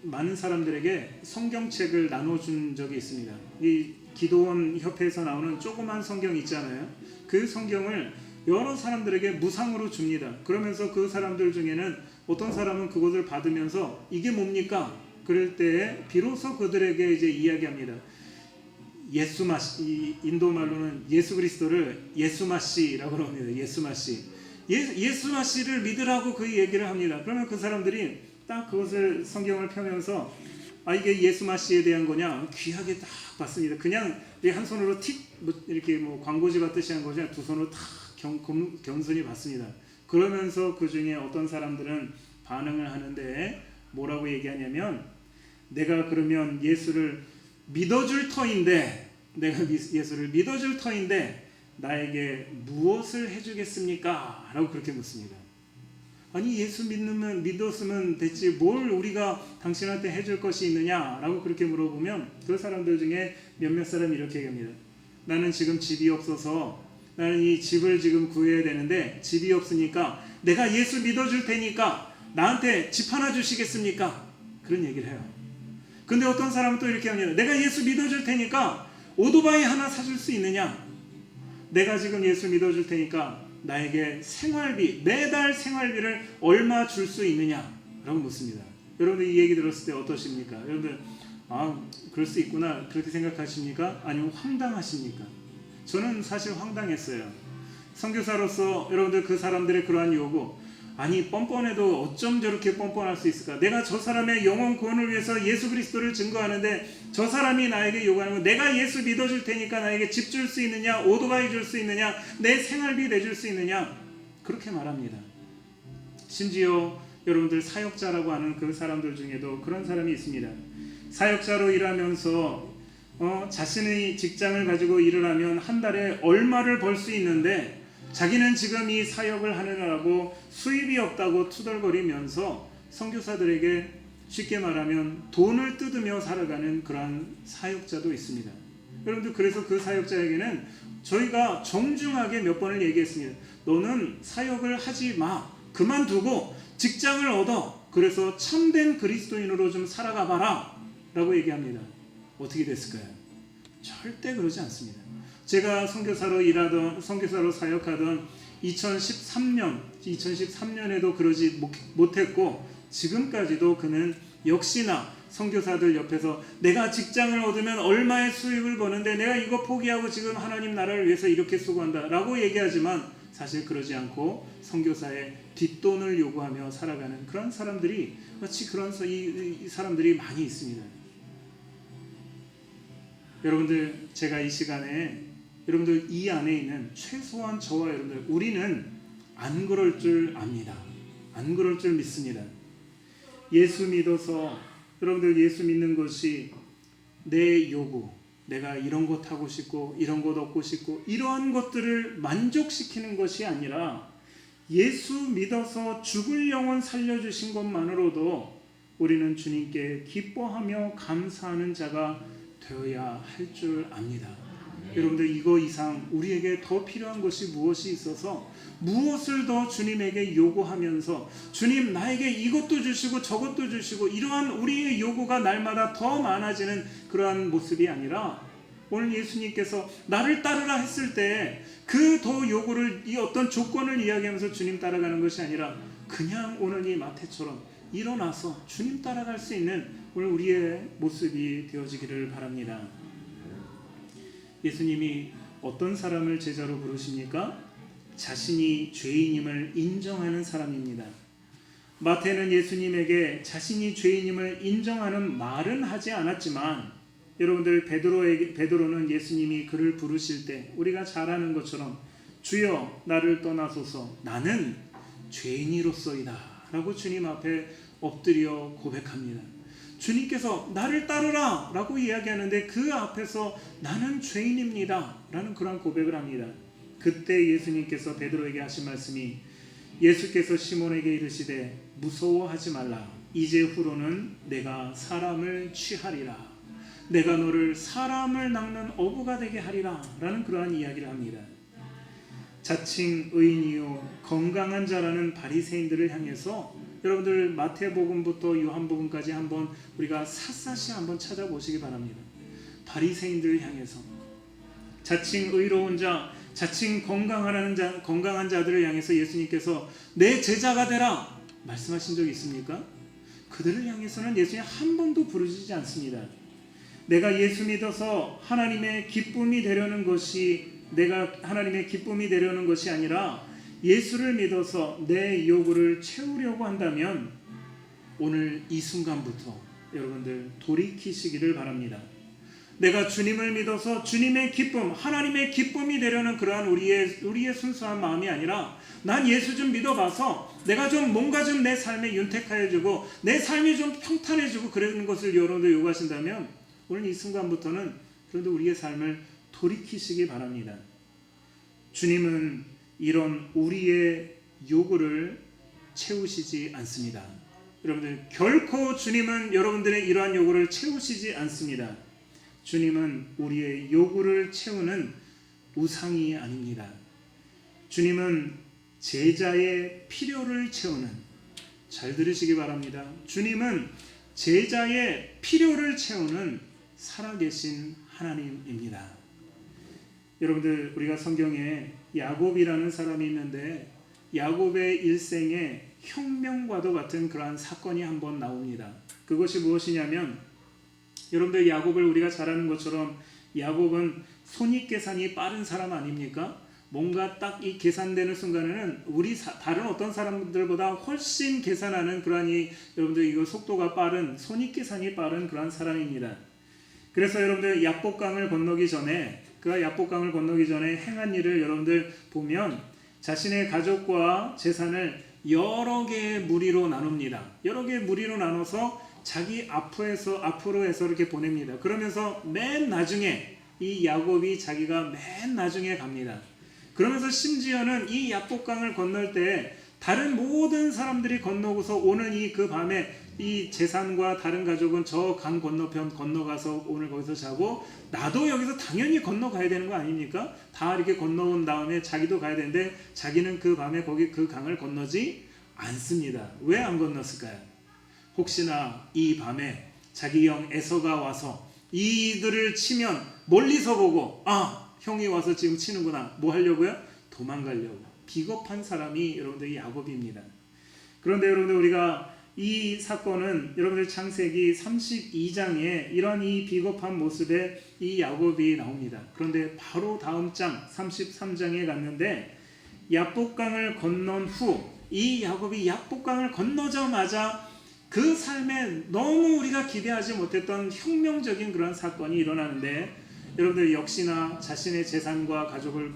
많은 사람들에게 성경책을 나눠준 적이 있습니다. 이 기도원 협회에서 나오는 조그만 성경 있잖아요. 그 성경을 여러 사람들에게 무상으로 줍니다. 그러면서 그 사람들 중에는 어떤 사람은 그것을 받으면서 이게 뭡니까? 그럴 때 비로소 그들에게 이제 이야기합니다. 예수마시, 인도 말로는 예수 그리스도를 예수마시라고 합니다. 예수마시. 예수마시를 믿으라고 그 얘기를 합니다. 그러면 그 사람들이 딱 그것을 성경을 펴면서 이게 예수마시에 대한 거냐 귀하게 딱 봤습니다. 그냥 한 손으로 이렇게 뭐 광고지 받듯이 한 거냐 두 손으로 딱 겸손히 봤습니다. 그러면서 그 중에 어떤 사람들은 반응을 하는데 뭐라고 얘기하냐면 내가 그러면 예수를 믿어줄 터인데 나에게 무엇을 해주겠습니까? 라고 그렇게 묻습니다. 아니 예수 믿었으면 됐지 뭘 우리가 당신한테 해줄 것이 있느냐 라고 그렇게 물어보면 그 사람들 중에 몇몇 사람이 이렇게 얘기합니다. 나는 지금 집이 없어서 나는 이 집을 지금 구해야 되는데 집이 없으니까 내가 예수 믿어줄 테니까 나한테 집 하나 주시겠습니까? 그런 얘기를 해요. 근데 어떤 사람은 또 이렇게 합니다. 내가 예수 믿어줄 테니까 오토바이 하나 사줄 수 있느냐? 내가 지금 예수 믿어줄 테니까 나에게 생활비, 매달 생활비를 얼마 줄 수 있느냐? 라고 묻습니다. 여러분들 이 얘기 들었을 때 어떠십니까? 여러분들 그럴 수 있구나 그렇게 생각하십니까? 아니면 황당하십니까? 저는 사실 황당했어요. 선교사로서 여러분들 그 사람들의 그러한 요구 아니 뻔뻔해도 어쩜 저렇게 뻔뻔할 수 있을까? 내가 저 사람의 영혼 구원을 위해서 예수 그리스도를 증거하는데 저 사람이 나에게 요구하는 거 내가 예수 믿어줄 테니까 나에게 집 줄 수 있느냐? 오토바이 줄 수 있느냐? 내 생활비 내줄 수 있느냐? 그렇게 말합니다. 심지어 여러분들 사역자라고 하는 그 사람들 중에도 그런 사람이 있습니다. 사역자로 일하면서 자신의 직장을 가지고 일을 하면 한 달에 얼마를 벌 수 있는데 자기는 지금 이 사역을 하느라고 수입이 없다고 투덜거리면서 선교사들에게 쉽게 말하면 돈을 뜯으며 살아가는 그러한 사역자도 있습니다. 여러분들 그래서 그 사역자에게는 저희가 정중하게 몇 번을 얘기했습니다. 너는 사역을 하지 마. 그만두고 직장을 얻어. 그래서 참된 그리스도인으로 좀 살아가 봐라 라고 얘기합니다. 어떻게 됐을까요? 절대 그러지 않습니다. 제가 선교사로 사역하던 2013년에도 그러지 못했고 지금까지도 그는 역시나 선교사들 옆에서 내가 직장을 얻으면 얼마의 수입을 버는데 내가 이거 포기하고 지금 하나님 나라를 위해서 이렇게 수고한다 라고 얘기하지만 사실 그러지 않고 선교사의 뒷돈을 요구하며 살아가는 그런 사람들이 이 사람들이 많이 있습니다. 여러분들 제가 이 시간에 여러분들 이 안에 있는 최소한 저와 여러분들 우리는 안 그럴 줄 압니다. 안 그럴 줄 믿습니다. 예수 믿어서 여러분들 예수 믿는 것이 내 요구 내가 이런 것 하고 싶고 이런 것 얻고 싶고 이러한 것들을 만족시키는 것이 아니라 예수 믿어서 죽을 영혼 살려주신 것만으로도 우리는 주님께 기뻐하며 감사하는 자가 되어야 할 줄 압니다. 여러분들 이거 이상 우리에게 더 필요한 것이 무엇이 있어서 무엇을 더 주님에게 요구하면서 주님 나에게 이것도 주시고 저것도 주시고 이러한 우리의 요구가 날마다 더 많아지는 그러한 모습이 아니라 오늘 예수님께서 나를 따르라 했을 때 그 더 요구를 이 어떤 조건을 이야기하면서 주님 따라가는 것이 아니라 그냥 오늘 이 마태처럼 일어나서 주님 따라갈 수 있는 오늘 우리의 모습이 되어지기를 바랍니다. 예수님이 어떤 사람을 제자로 부르십니까? 자신이 죄인임을 인정하는 사람입니다. 마태는 예수님에게 자신이 죄인임을 인정하는 말은 하지 않았지만 여러분들 베드로는 예수님이 그를 부르실 때 우리가 잘 아는 것처럼 주여 나를 떠나소서 나는 죄인이로소이다 라고 주님 앞에 엎드려 고백합니다. 주님께서 나를 따르라 라고 이야기하는데 그 앞에서 나는 죄인입니다 라는 그런 고백을 합니다. 그때 예수님께서 베드로에게 하신 말씀이 예수께서 시몬에게 이르시되 무서워하지 말라 이제 후로는 내가 사람을 취하리라 내가 너를 사람을 낚는 어부가 되게 하리라 라는 그러한 이야기를 합니다. 자칭 의인이요 건강한 자라는 바리새인들을 향해서 여러분들 마태복음부터 요한복음까지 한번 우리가 샅샅이 한번 찾아보시기 바랍니다. 바리새인들을 향해서 자칭 의로운 자, 자칭 건강한 자들을 향해서 예수님께서 내 제자가 되라 말씀하신 적이 있습니까? 그들을 향해서는 예수님 한 번도 부르시지 않습니다. 내가 예수 믿어서 하나님의 기쁨이 되려는 것이 아니라 예수를 믿어서 내 요구를 채우려고 한다면 오늘 이 순간부터 여러분들 돌이키시기를 바랍니다. 내가 주님을 믿어서 주님의 기쁨, 하나님의 기쁨이 되려는 그러한 우리의 순수한 마음이 아니라 난 예수 좀 믿어봐서 내가 좀 뭔가 좀 내 삶에 윤택하여주고 내 삶이 좀 평탄해지고 그러는 것을 여러분들 요구하신다면 오늘 이 순간부터는 그래도 우리의 삶을 돌이키시기 바랍니다. 주님은 이런 우리의 요구를 채우시지 않습니다. 여러분들 결코 주님은 여러분들의 이러한 요구를 채우시지 않습니다. 주님은 우리의 요구를 채우는 우상이 아닙니다. 주님은 제자의 필요를 채우는, 잘 들으시기 바랍니다. 주님은 제자의 필요를 채우는 살아계신 하나님입니다. 여러분들 우리가 성경에 야곱이라는 사람이 있는데 야곱의 일생에 혁명과도 같은 그러한 사건이 한번 나옵니다. 그것이 무엇이냐면 여러분들 야곱을 우리가 잘 아는 것처럼 야곱은 손익계산이 빠른 사람 아닙니까? 뭔가 딱 이 계산되는 순간에는 다른 어떤 사람들보다 훨씬 계산하는 그러한 여러분들 이거 속도가 빠른 손익계산이 빠른 그러한 사람입니다. 그래서 여러분들 야복강을 건너기 전에 행한 일을 여러분들 보면 자신의 가족과 재산을 여러 개의 무리로 나눕니다. 여러 개의 무리로 나눠서 자기 앞으로 해서 이렇게 보냅니다. 그러면서 맨 나중에 이 야곱이 자기가 맨 나중에 갑니다. 그러면서 심지어는 이 야복강을 건널 때 다른 모든 사람들이 건너고서 오는 그 밤에 이 재산과 다른 가족은 저 강 건너편 건너가서 오늘 거기서 자고 나도 여기서 당연히 건너가야 되는 거 아닙니까? 다 이렇게 건너온 다음에 자기도 가야 되는데 자기는 그 밤에 거기 그 강을 건너지 않습니다. 왜 안 건넜을까요? 혹시나 이 밤에 자기 형 에서가 와서 이들을 치면 멀리서 보고 형이 와서 지금 치는구나. 뭐 하려고요? 도망가려고. 비겁한 사람이 여러분들 야곱입니다. 그런데 여러분들 우리가 이 사건은 여러분들 창세기 32장에 이런 이 비겁한 모습의 이 야곱이 나옵니다. 그런데 바로 다음 장 33장에 갔는데 야복강을 건넌 후 이 야곱이 야복강을 건너자마자 그 삶에 너무 우리가 기대하지 못했던 혁명적인 그런 사건이 일어나는데 여러분들 역시나 자신의 재산과 가족을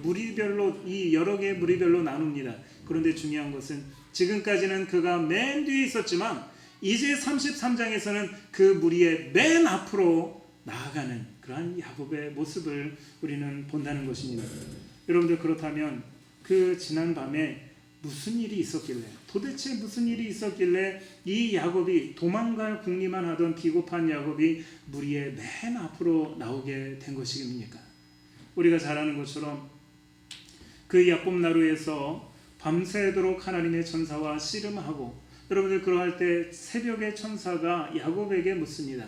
여러 개의 무리별로 나눕니다. 그런데 중요한 것은 지금까지는 그가 맨 뒤에 있었지만 이제 33장에서는 그 무리의 맨 앞으로 나아가는 그러한 야곱의 모습을 우리는 본다는 것입니다. 여러분들 그렇다면 그 지난 밤에 무슨 일이 있었길래 도대체 무슨 일이 있었길래 이 야곱이 도망갈 궁리만 하던 비겁한 야곱이 무리의 맨 앞으로 나오게 된 것입니까? 우리가 잘 아는 것처럼 그 야곱 나루에서 밤새도록 하나님의 천사와 씨름하고, 여러분들 그러할 때 새벽의 천사가 야곱에게 묻습니다.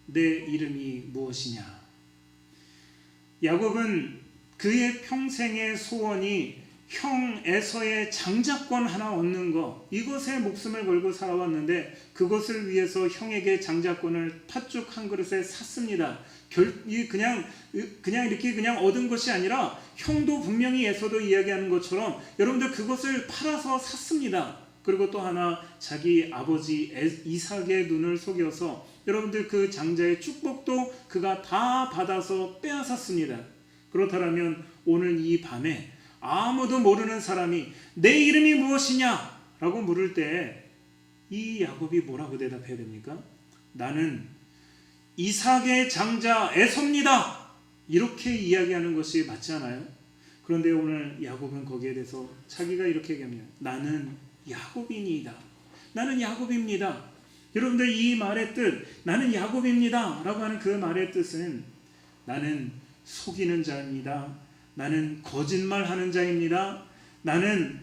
내 이름이 무엇이냐? 야곱은 그의 평생의 소원이 형 에서의 장자권 하나 얻는 것, 이것에 목숨을 걸고 살아왔는데 그것을 위해서 형에게 장자권을 팥죽 한 그릇에 샀습니다. 그냥 이렇게 그냥 얻은 것이 아니라 형도 분명히 에서도 이야기하는 것처럼 여러분들 그것을 팔아서 샀습니다. 그리고 또 하나 자기 아버지 이삭의 눈을 속여서 여러분들 그 장자의 축복도 그가 다 받아서 빼앗았습니다. 그렇다면 오늘 이 밤에 아무도 모르는 사람이 내 이름이 무엇이냐? 라고 물을 때 이 야곱이 뭐라고 대답해야 됩니까? 나는 이삭의 장자 에서입니다. 이렇게 이야기하는 것이 맞지 않아요? 그런데 오늘 야곱은 거기에 대해서 자기가 이렇게 얘기합니다. 나는 야곱이니이다. 나는 야곱입니다. 여러분들 이 말의 뜻, 나는 야곱입니다 라고 하는 그 말의 뜻은 나는 속이는 자입니다. 나는 거짓말하는 자입니다. 나는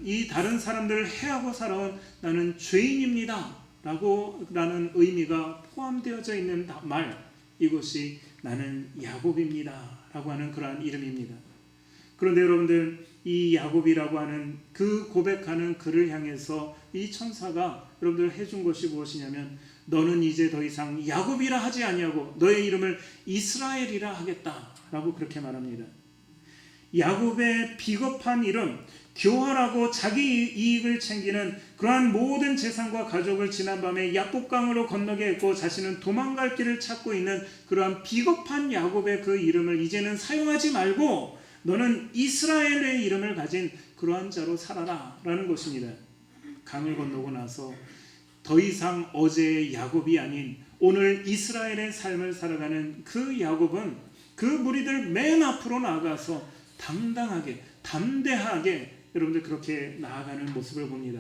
이 다른 사람들을 해하고 살아온 나는 죄인입니다 라는 의미가 포함되어져 있는 말, 이것이 나는 야곱입니다 라고 하는 그러한 이름입니다. 그런데 여러분들 이 야곱이라고 하는 그 고백하는 그를 향해서 이 천사가 여러분들 해준 것이 무엇이냐면 너는 이제 더 이상 야곱이라 하지 아니하고 너의 이름을 이스라엘이라 하겠다 라고 그렇게 말합니다. 야곱의 비겁한 이름, 교활하고 자기 이익을 챙기는 그러한 모든 재산과 가족을 지난밤에 야복강으로 건너게 했고 자신은 도망갈 길을 찾고 있는 그러한 비겁한 야곱의 그 이름을 이제는 사용하지 말고 너는 이스라엘의 이름을 가진 그러한 자로 살아라 라는 것입니다. 강을 건너고 나서 더 이상 어제의 야곱이 아닌 오늘 이스라엘의 삶을 살아가는 그 야곱은 그 무리들 맨 앞으로 나아가서 당당하게 담대하게 여러분들 그렇게 나아가는 모습을 봅니다.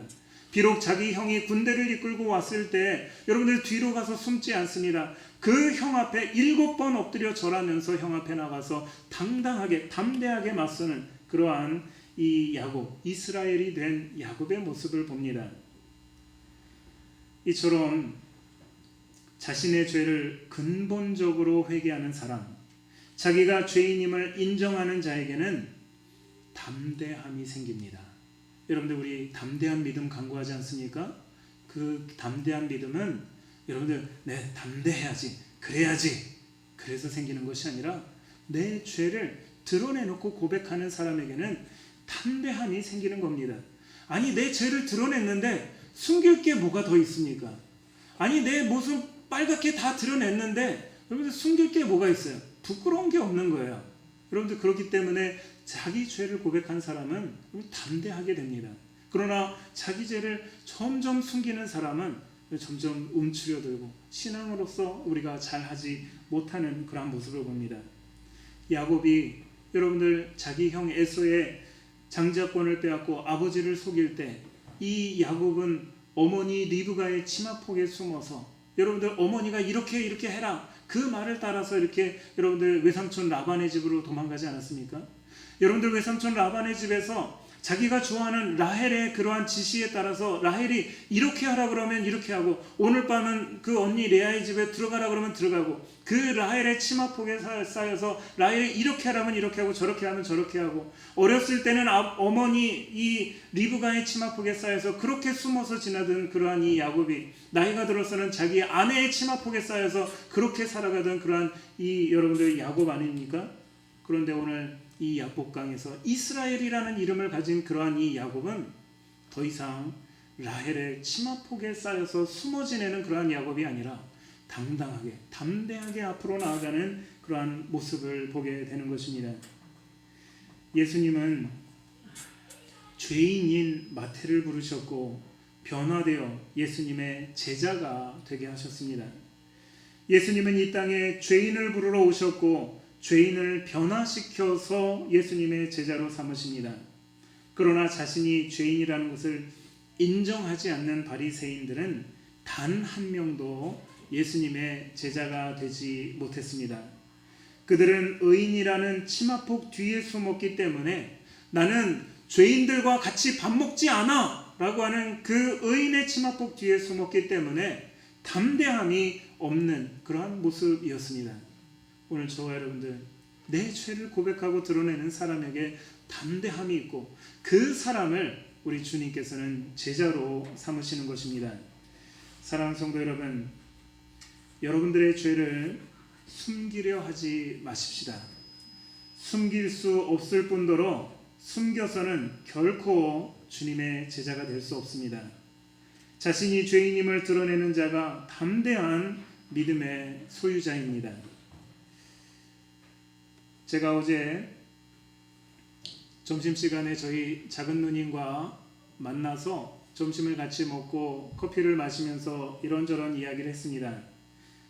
비록 자기 형이 군대를 이끌고 왔을 때 여러분들 뒤로 가서 숨지 않습니다. 그 형 앞에 7번 엎드려 절하면서 형 앞에 나가서 당당하게 담대하게 맞서는 그러한 이 야곱, 이스라엘이 된 야곱의 모습을 봅니다. 이처럼 자신의 죄를 근본적으로 회개하는 사람, 자기가 죄인임을 인정하는 자에게는 담대함이 생깁니다. 여러분들 우리 담대한 믿음 강구하지 않습니까? 그 담대한 믿음은 여러분들 내 담대해야지, 그래야지, 그래서 생기는 것이 아니라 내 죄를 드러내놓고 고백하는 사람에게는 담대함이 생기는 겁니다. 아니 내 죄를 드러냈는데 숨길 게 뭐가 더 있습니까? 아니 내 모습 빨갛게 다 드러냈는데 여러분들 숨길 게 뭐가 있어요? 부끄러운 게 없는 거예요. 여러분들 그렇기 때문에 자기 죄를 고백한 사람은 담대하게 됩니다. 그러나 자기 죄를 점점 숨기는 사람은 점점 움츠려들고 신앙으로서 우리가 잘하지 못하는 그런 모습을 봅니다. 야곱이 여러분들 자기 형 에서의 장자권을 빼앗고 아버지를 속일 때 이 야곱은 어머니 리브가의 치마폭에 숨어서 여러분들 어머니가 이렇게 해라 그 말을 따라서 이렇게 여러분들 외삼촌 라반의 집으로 도망가지 않았습니까? 여러분들 외삼촌 라반의 집에서 자기가 좋아하는 라헬의 그러한 지시에 따라서 라헬이 이렇게 하라 그러면 이렇게 하고 오늘 밤은 그 언니 레아의 집에 들어가라 그러면 들어가고 그 라헬의 치마폭에 쌓여서 라헬이 이렇게 하라면 이렇게 하고 저렇게 하면 저렇게 하고 어렸을 때는 어머니 이 리브가의 치마폭에 쌓여서 그렇게 숨어서 지나던 그러한 이 야곱이 나이가 들어서는 자기 아내의 치마폭에 쌓여서 그렇게 살아가던 그러한 이 여러분들 야곱 아닙니까? 그런데 오늘 이 야복강에서 이스라엘이라는 이름을 가진 그러한 이 야곱은 더 이상 라헬의 치마폭에 쌓여서 숨어 지내는 그러한 야곱이 아니라 당당하게 담대하게 앞으로 나아가는 그러한 모습을 보게 되는 것입니다. 예수님은 죄인인 마태를 부르셨고 변화되어 예수님의 제자가 되게 하셨습니다. 예수님은 이 땅에 죄인을 부르러 오셨고 죄인을 변화시켜서 예수님의 제자로 삼으십니다. 그러나 자신이 죄인이라는 것을 인정하지 않는 바리새인들은 단 한 명도 예수님의 제자가 되지 못했습니다. 그들은 의인이라는 치마폭 뒤에 숨었기 때문에 나는 죄인들과 같이 밥 먹지 않아 라고 하는 그 의인의 치마폭 뒤에 숨었기 때문에 담대함이 없는 그러한 모습이었습니다. 오늘 저와 여러분들, 내 죄를 고백하고 드러내는 사람에게 담대함이 있고 그 사람을 우리 주님께서는 제자로 삼으시는 것입니다. 사랑하는 성도 여러분, 여러분들의 죄를 숨기려 하지 마십시다. 숨길 수 없을 뿐더러 숨겨서는 결코 주님의 제자가 될 수 없습니다. 자신이 죄인임을 드러내는 자가 담대한 믿음의 소유자입니다. 제가 어제 점심시간에 저희 작은 누님과 만나서 점심을 같이 먹고 커피를 마시면서 이런저런 이야기를 했습니다.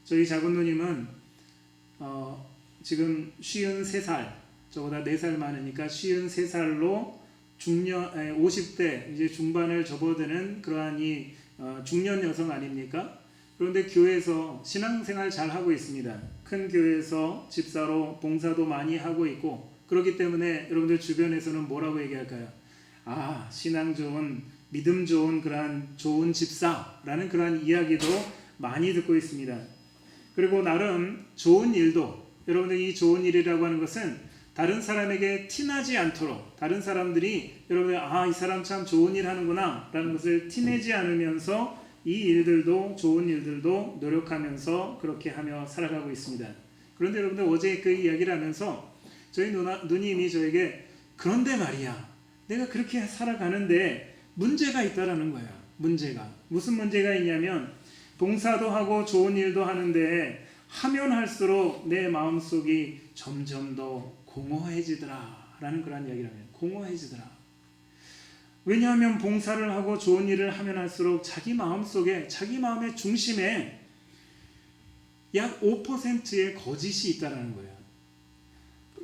저희 작은 누님은 지금 53살, 저보다 4살 많으니까 53살로 중년 50대 이제 중반을 접어드는 그러한 중년 여성 아닙니까? 그런데 교회에서 신앙생활 잘 하고 있습니다. 큰 교회에서 집사로 봉사도 많이 하고 있고, 그렇기 때문에 여러분들 주변에서는 뭐라고 얘기할까요? 아, 신앙 좋은, 믿음 좋은 그러한 좋은 집사라는 그러한 이야기도 많이 듣고 있습니다. 그리고 나름 좋은 일도, 여러분들 이 좋은 일이라고 하는 것은 다른 사람에게 티나지 않도록, 다른 사람들이 여러분들 이 사람 참 좋은 일 하는구나 라는 것을 티내지 않으면서 이 일들도, 좋은 일들도 노력하면서 그렇게 하며 살아가고 있습니다. 그런데 여러분들 어제 그 이야기를 하면서 저희 누님이 저에게, 그런데 말이야, 내가 그렇게 살아가는데 문제가 있다라는 거야. 문제가. 무슨 문제가 있냐면, 봉사도 하고 좋은 일도 하는데 하면 할수록 내 마음속이 점점 더 공허해지더라 라는 그런 이야기를 합니다. 공허해지더라. 왜냐하면 봉사를 하고 좋은 일을 하면 할수록 자기 마음속에, 자기 마음의 중심에 약 5%의 거짓이 있다는 거예요.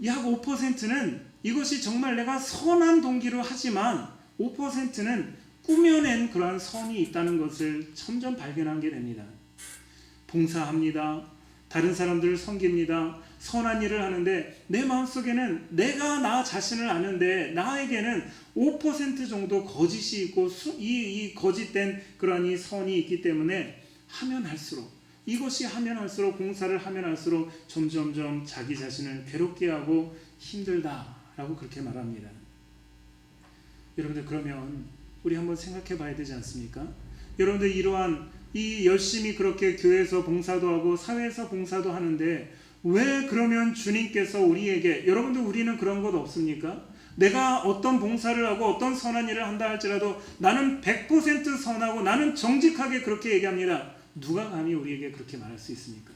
약 5%는 이것이 정말 내가 선한 동기로 하지만 5%는 꾸며낸 그러한 선이 있다는 것을 점점 발견하게 됩니다. 봉사합니다. 다른 사람들을 섬깁니다. 선한 일을 하는데 내 마음속에는 내가 나 자신을 아는데 나에게는 5% 정도 거짓이 있고 이 거짓된 그러한 이 선이 있기 때문에 하면 할수록, 이것이 하면 할수록, 봉사를 하면 할수록 점점점 자기 자신을 괴롭게 하고 힘들다라고 그렇게 말합니다. 여러분들, 그러면 우리 한번 생각해 봐야 되지 않습니까? 여러분들 이러한 이 열심히 그렇게 교회에서 봉사도 하고 사회에서 봉사도 하는데 왜 그러면 주님께서 우리에게, 여러분들 우리는 그런 것 없습니까? 내가 어떤 봉사를 하고 어떤 선한 일을 한다 할지라도 나는 100% 선하고 나는 정직하게 그렇게 얘기합니다. 누가 감히 우리에게 그렇게 말할 수 있습니까?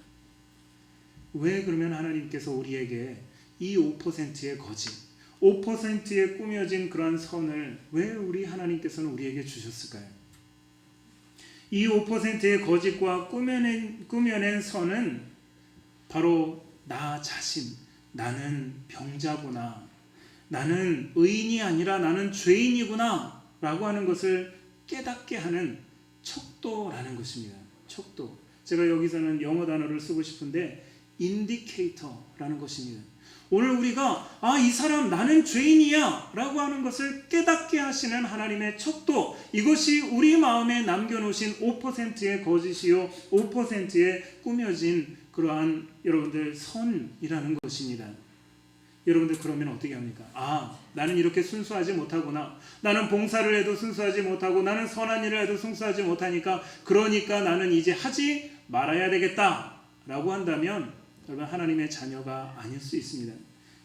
왜 그러면 하나님께서 우리에게 이 5%의 거짓, 5%의 꾸며진 그런 선을 왜 우리 하나님께서는 우리에게 주셨을까요? 이 5%의 거짓과 꾸며낸 선은 바로 나 자신, 나는 병자구나, 나는 의인이 아니라 나는 죄인이구나 라고 하는 것을 깨닫게 하는 척도라는 것입니다. 척도. 제가 여기서는 영어 단어를 쓰고 싶은데 인디케이터라는 것입니다. 오늘 우리가 이 사람 나는 죄인이야 라고 하는 것을 깨닫게 하시는 하나님의 척도, 이것이 우리 마음에 남겨놓으신 5%의 거짓이요 5%의 꾸며진 그러한 여러분들 선이라는 것입니다. 여러분들 그러면 어떻게 합니까? 나는 이렇게 순수하지 못하구나, 나는 봉사를 해도 순수하지 못하고 나는 선한 일을 해도 순수하지 못하니까 그러니까 나는 이제 하지 말아야 되겠다 라고 한다면 여러분 하나님의 자녀가 아닐 수 있습니다.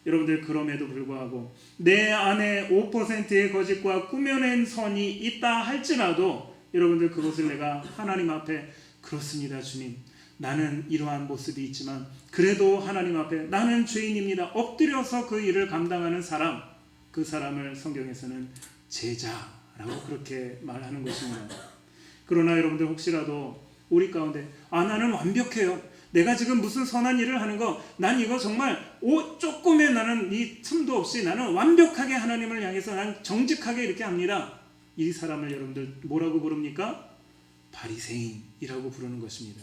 여러분들 그럼에도 불구하고 내 안에 5%의 거짓과 꾸며낸 선이 있다 할지라도 여러분들 그것을 내가 하나님 앞에, 그렇습니다 주님, 나는 이러한 모습이 있지만 그래도 하나님 앞에 나는 죄인입니다, 엎드려서 그 일을 감당하는 사람, 그 사람을 성경에서는 제자라고 그렇게 말하는 것입니다. 그러나 여러분들 혹시라도 우리 가운데 나는 완벽해요, 내가 지금 무슨 선한 일을 하는 거, 난 이거 정말 조금의 나는 이 틈도 없이 나는 완벽하게 하나님을 향해서 난 정직하게 이렇게 합니다. 이 사람을 여러분들 뭐라고 부릅니까? 바리새인이라고 부르는 것입니다.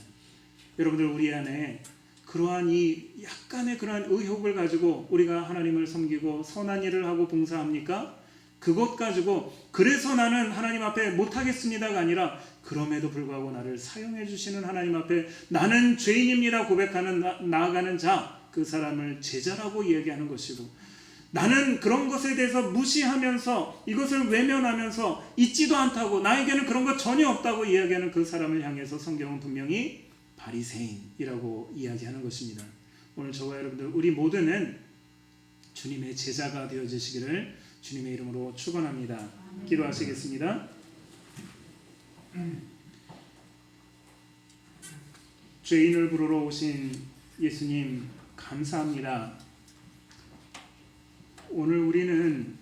여러분들 우리 안에 그러한 이 약간의 그러한 의혹을 가지고 우리가 하나님을 섬기고 선한 일을 하고 봉사합니까? 그것 가지고 그래서 나는 하나님 앞에 못하겠습니다가 아니라 그럼에도 불구하고 나를 사용해 주시는 하나님 앞에 나는 죄인입니다 고백하는 나아가는 자, 그 사람을 제자라고 이야기하는 것이고, 나는 그런 것에 대해서 무시하면서 이것을 외면하면서 있지도 않다고 나에게는 그런 것 전혀 없다고 이야기하는 그 사람을 향해서 성경은 분명히 바리새인이라고 이야기하는 것입니다. 오늘 저와 여러분들 우리 모두는 주님의 제자가 되어지시기를 주님의 이름으로 축원합니다. 기도하시겠습니다. 죄인을 부르러 오신 예수님 감사합니다. 오늘 우리는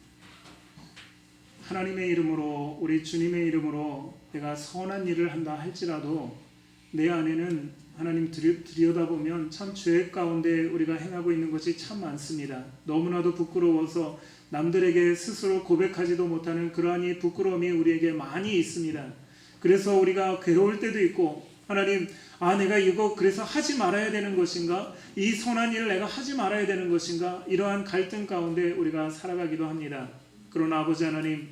하나님의 이름으로 우리 주님의 이름으로 내가 선한 일을 한다 할지라도 내 안에는 하나님 들여다보면 참 죄 가운데 우리가 행하고 있는 것이 참 많습니다. 너무나도 부끄러워서 남들에게 스스로 고백하지도 못하는 그러한 이 부끄러움이 우리에게 많이 있습니다. 그래서 우리가 괴로울 때도 있고, 하나님, 내가 이거 그래서 하지 말아야 되는 것인가? 이 선한 일을 내가 하지 말아야 되는 것인가? 이러한 갈등 가운데 우리가 살아가기도 합니다. 그러나 아버지 하나님,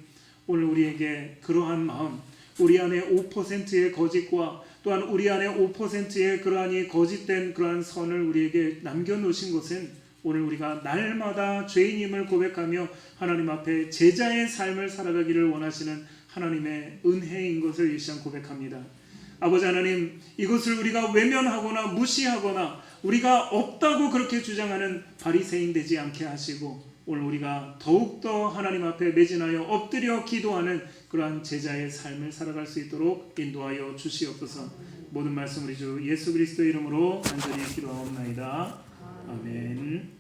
오늘 우리에게 그러한 마음, 우리 안에 5%의 거짓과 또한 우리 안에 5%의 그러한 이 거짓된 그러한 선을 우리에게 남겨놓으신 것은 오늘 우리가 날마다 죄인임을 고백하며 하나님 앞에 제자의 삶을 살아가기를 원하시는 하나님의 은혜인 것을 이 시간 고백합니다. 아버지 하나님, 이것을 우리가 외면하거나 무시하거나 우리가 없다고 그렇게 주장하는 바리새인 되지 않게 하시고, 오늘 우리가 더욱더 하나님 앞에 매진하여 엎드려 기도하는 그러한 제자의 삶을 살아갈 수 있도록 인도하여 주시옵소서. 모든 말씀 우리 주 예수 그리스도 이름으로 간절히 기도하옵나이다. 아멘.